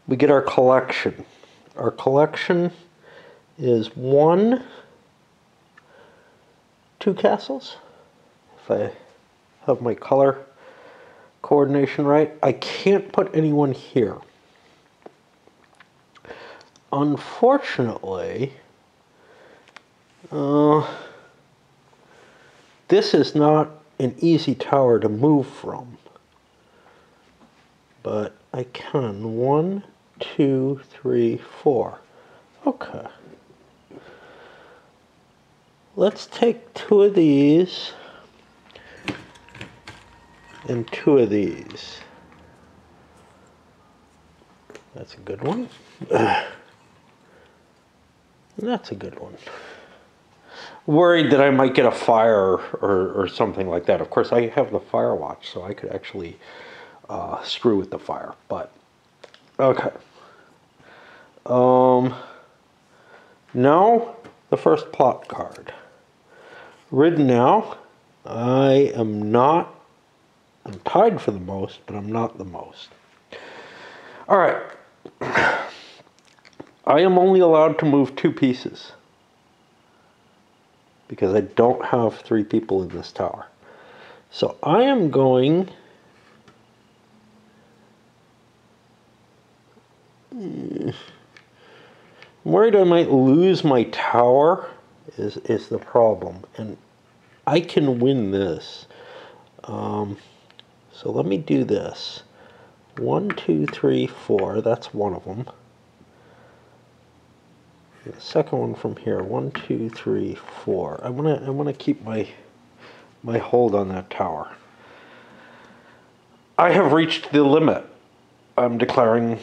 We get our collection. Our collection is 1, 2 castles. If I have my color coordination right. I can't put anyone here. Unfortunately, this is not an easy tower to move from. But I can. 1, 2, 3, 4. Okay. Let's take 2 of these and 2 of these. That's a good one. That's a good one. Worried that I might get a fire or something like that. Of course, I have the fire watch, so I could actually screw with the fire. But okay. Now the first plot card. Ridden now. I am not. I'm tied for the most, but I'm not the most. All right. I am only allowed to move 2 pieces because I don't have 3 people in this tower. So I am going. I'm worried I might lose my tower is the problem, and I can win this. So let me do this. 1, 2, 3, 4. That's one of them. And the second one from here. 1, 2, 3, 4. I wanna keep my hold on that tower. I have reached the limit. I'm declaring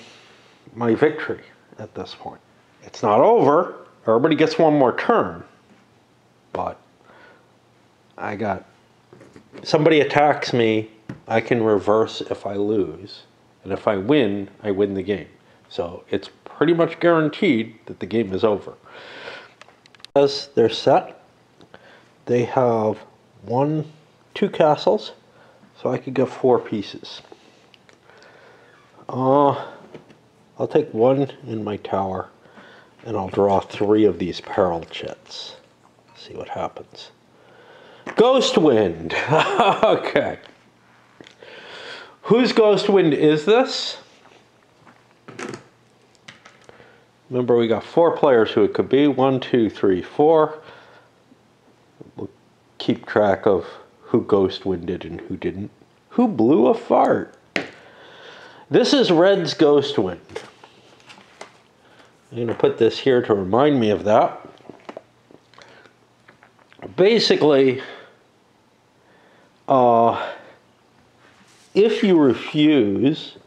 my victory at this point. It's not over. Everybody gets one more turn. But I got. Somebody attacks me, I can reverse if I lose. And if I win the game. So it's pretty much guaranteed that the game is over. As they're set, they have 2 castles, so I could get 4 pieces. I'll take 1 in my tower, and I'll draw 3 of these Peril chits. See what happens. Ghost Wind. Okay. Whose Ghost Wind is this? Remember, we got 4 players who it could be. 1, 2, 3, 4. We'll keep track of who Ghost Winded and who didn't. Who blew a fart? This is Red's Ghost Wind. I'm going to put this here to remind me of that. Basically, if you refuse,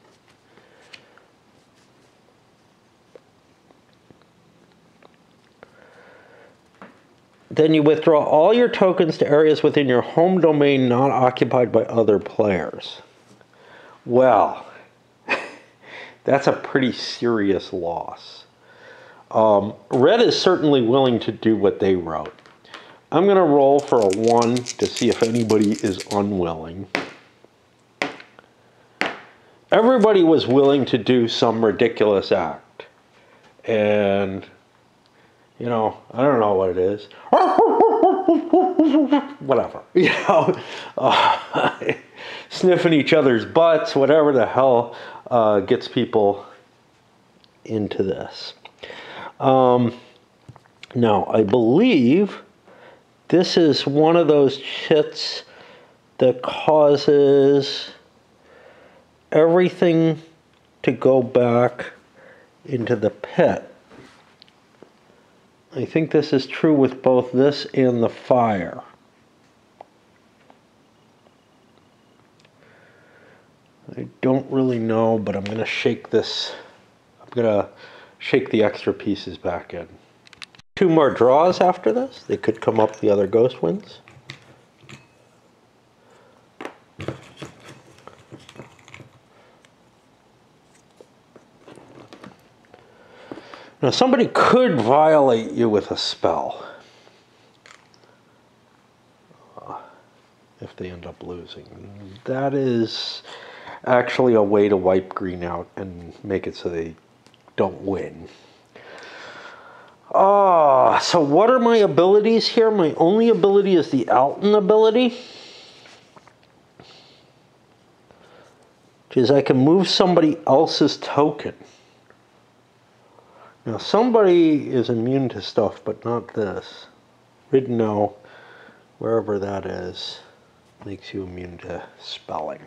Then you withdraw all your tokens to areas within your home domain not occupied by other players. Well, that's a pretty serious loss. Red is certainly willing to do what they wrote. I'm going to roll for a 1 to see if anybody is unwilling. Everybody was willing to do some ridiculous act. And, you know, I don't know what it is. Whatever. You know, sniffing each other's butts, whatever the hell gets people into this. Now, I believe this is one of those chits that causes everything to go back into the pit. I think this is true with both this and the fire. I don't really know, but I'm going to shake this. I'm going to shake the extra pieces back in. 2 more draws after this. They could come up the other ghost winds. Now somebody could violate you with a spell. If they end up losing. That is actually a way to wipe green out and make it so they don't win. So what are my abilities here? My only ability is the Alton ability, which is I can move somebody else's token. Now somebody is immune to stuff, but not this. Ridno, wherever that is, makes you immune to spelling.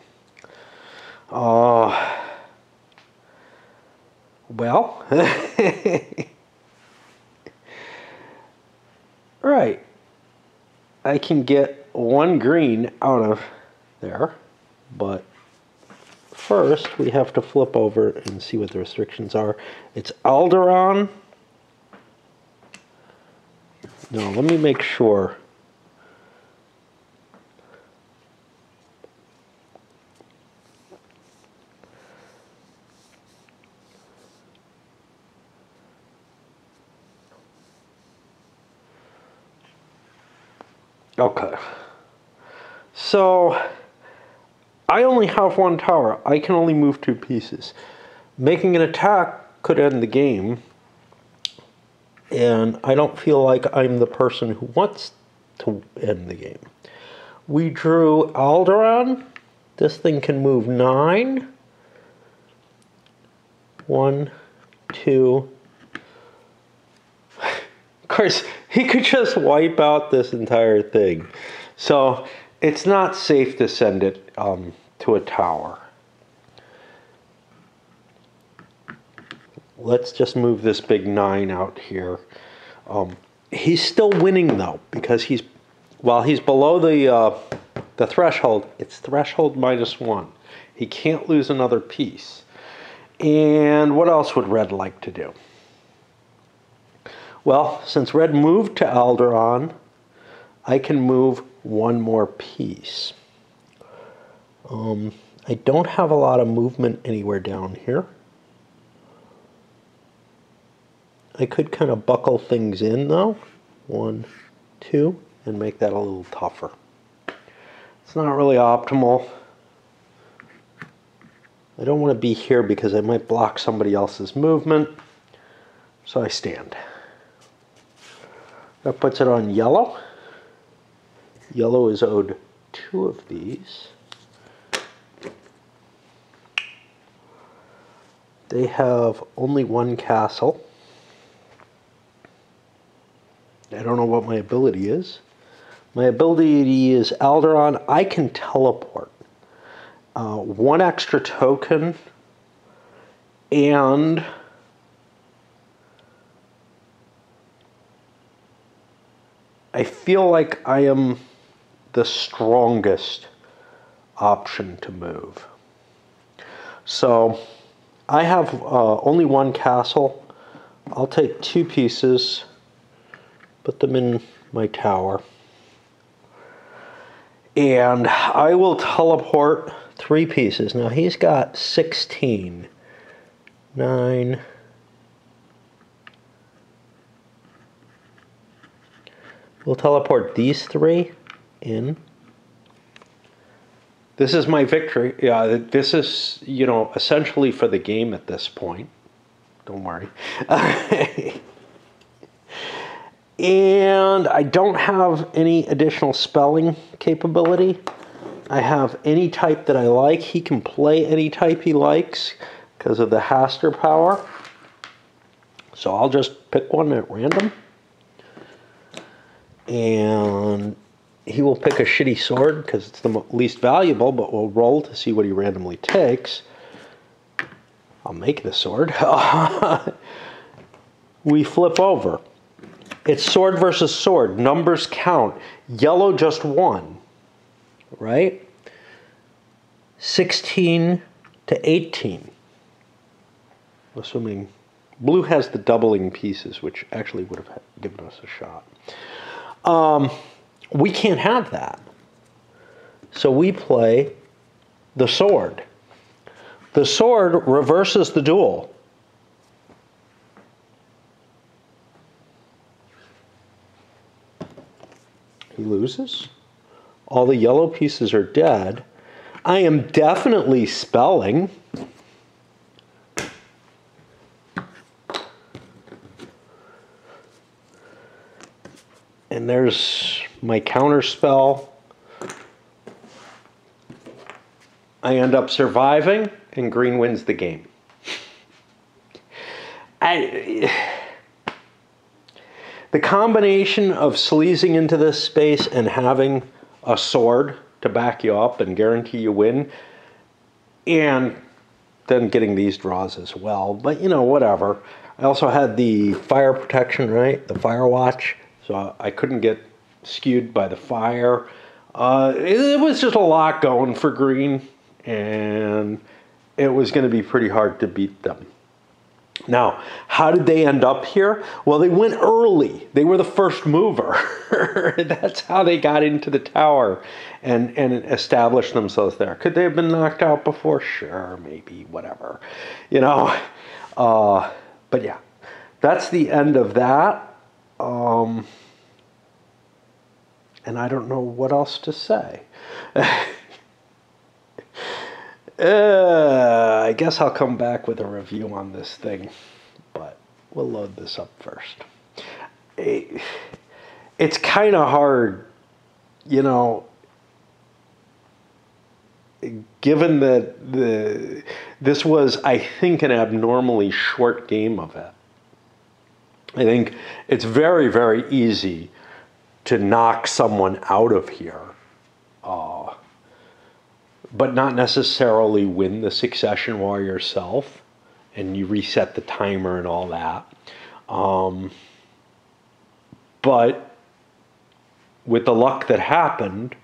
Well, right. I can get 1 green out of there, but first we have to flip over and see what the restrictions are. It's Alderon. No, let me make sure. Okay, so I only have 1 tower. I can only move 2 pieces. Making an attack could end the game, and I don't feel like I'm the person who wants to end the game. We drew Alderon. This thing can move 9. 1, 2. Of course, he could just wipe out this entire thing. So it's not safe to send it to a tower. Let's just move this big 9 out here. He's still winning though, because while he's below the threshold, it's threshold -1. He can't lose another piece. And what else would Red like to do? Well, since Red moved to Alderon, I can move 1 more piece. I don't have a lot of movement anywhere down here. I could kind of buckle things in though. 1, 2, and make that a little tougher. It's not really optimal. I don't want to be here because I might block somebody else's movement. So I stand. That puts it on yellow. Yellow is owed 2 of these. They have only 1 castle. I don't know what my ability is. My ability is Alderon. I can teleport. 1 extra token, and I feel like I am the strongest option to move. So I have only 1 castle. I'll take 2 pieces, put them in my tower. And I will teleport 3 pieces. Now he's got 16. 9. We'll teleport these 3 in. This is my victory. Yeah, this is, you know, essentially for the game at this point. Don't worry. And I don't have any additional spelling capability. I have any type that I like. He can play any type he likes because of the Haster power. So I'll just pick one at random. And he will pick a shitty sword because it's the least valuable, but we'll roll to see what he randomly takes. I'll make the sword. We flip over. It's sword versus sword. Numbers count. Yellow just 1, right? 16 to 18. Assuming blue has the doubling pieces, which actually would have given us a shot. We can't have that. So we play the sword. The sword reverses the duel. He loses. All the yellow pieces are dead. I am definitely spelling. And there's my counter spell. I end up surviving, and green wins the game. The combination of sleazing into this space and having a sword to back you up and guarantee you win, and then getting these draws as well. But, you know, whatever. I also had the fire protection, right? The fire watch. So I couldn't get skewed by the fire. It was just a lot going for green, and it was going to be pretty hard to beat them. Now, how did they end up here? Well, they went early. They were the first mover. That's how they got into the tower and established themselves there. Could they have been knocked out before? Sure, maybe, whatever. You know, but yeah, that's the end of that. And I don't know what else to say. I guess I'll come back with a review on this thing, but we'll load this up first. It's kind of hard, you know, given that this was, I think, an abnormally short game of it. I think it's very, very easy to knock someone out of here, but not necessarily win the succession war yourself, and you reset the timer and all that. But with the luck that happened,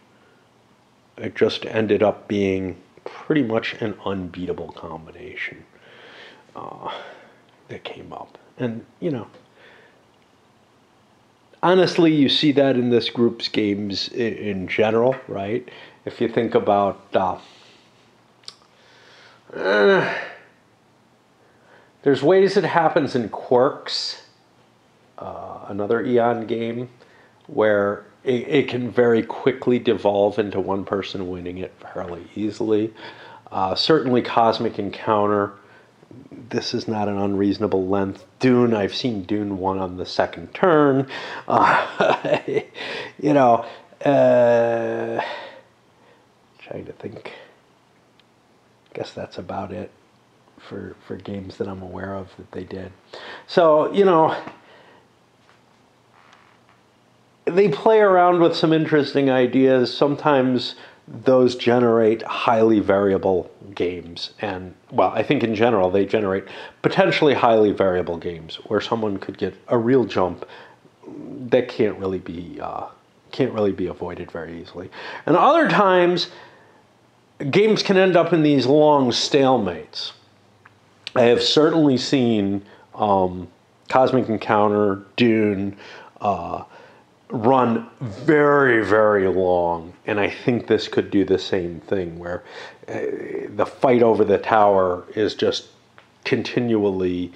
it just ended up being pretty much an unbeatable combination that came up. And, you know, honestly, you see that in this group's games in general, right? If you think about, there's ways it happens in Quirks, another Eon game, where it can very quickly devolve into one person winning it fairly easily. Certainly Cosmic Encounter, this is not an unreasonable length. Dune, I've seen Dune 1 on the second turn. You know, trying to think. I guess that's about it for games that I'm aware of that they did. So, you know, they play around with some interesting ideas. Sometimes those generate highly variable games. And, well, I think in general they generate potentially highly variable games where someone could get a real jump that can't really be avoided very easily. And other times, games can end up in these long stalemates. I have certainly seen Cosmic Encounter, Dune, run very, very long, and I think this could do the same thing, where the fight over the tower is just continually,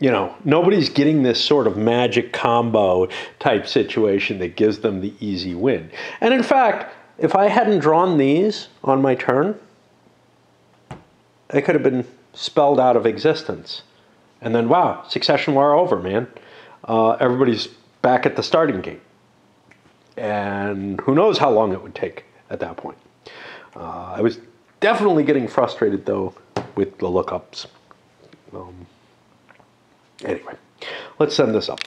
nobody's getting this sort of magic combo type situation that gives them the easy win. And in fact, if I hadn't drawn these on my turn, they could have been spelled out of existence. And then, wow, succession war over, man. Everybody's back at the starting gate. And who knows how long it would take at that point. I was definitely getting frustrated, though, with the lookups. Anyway, let's send this up.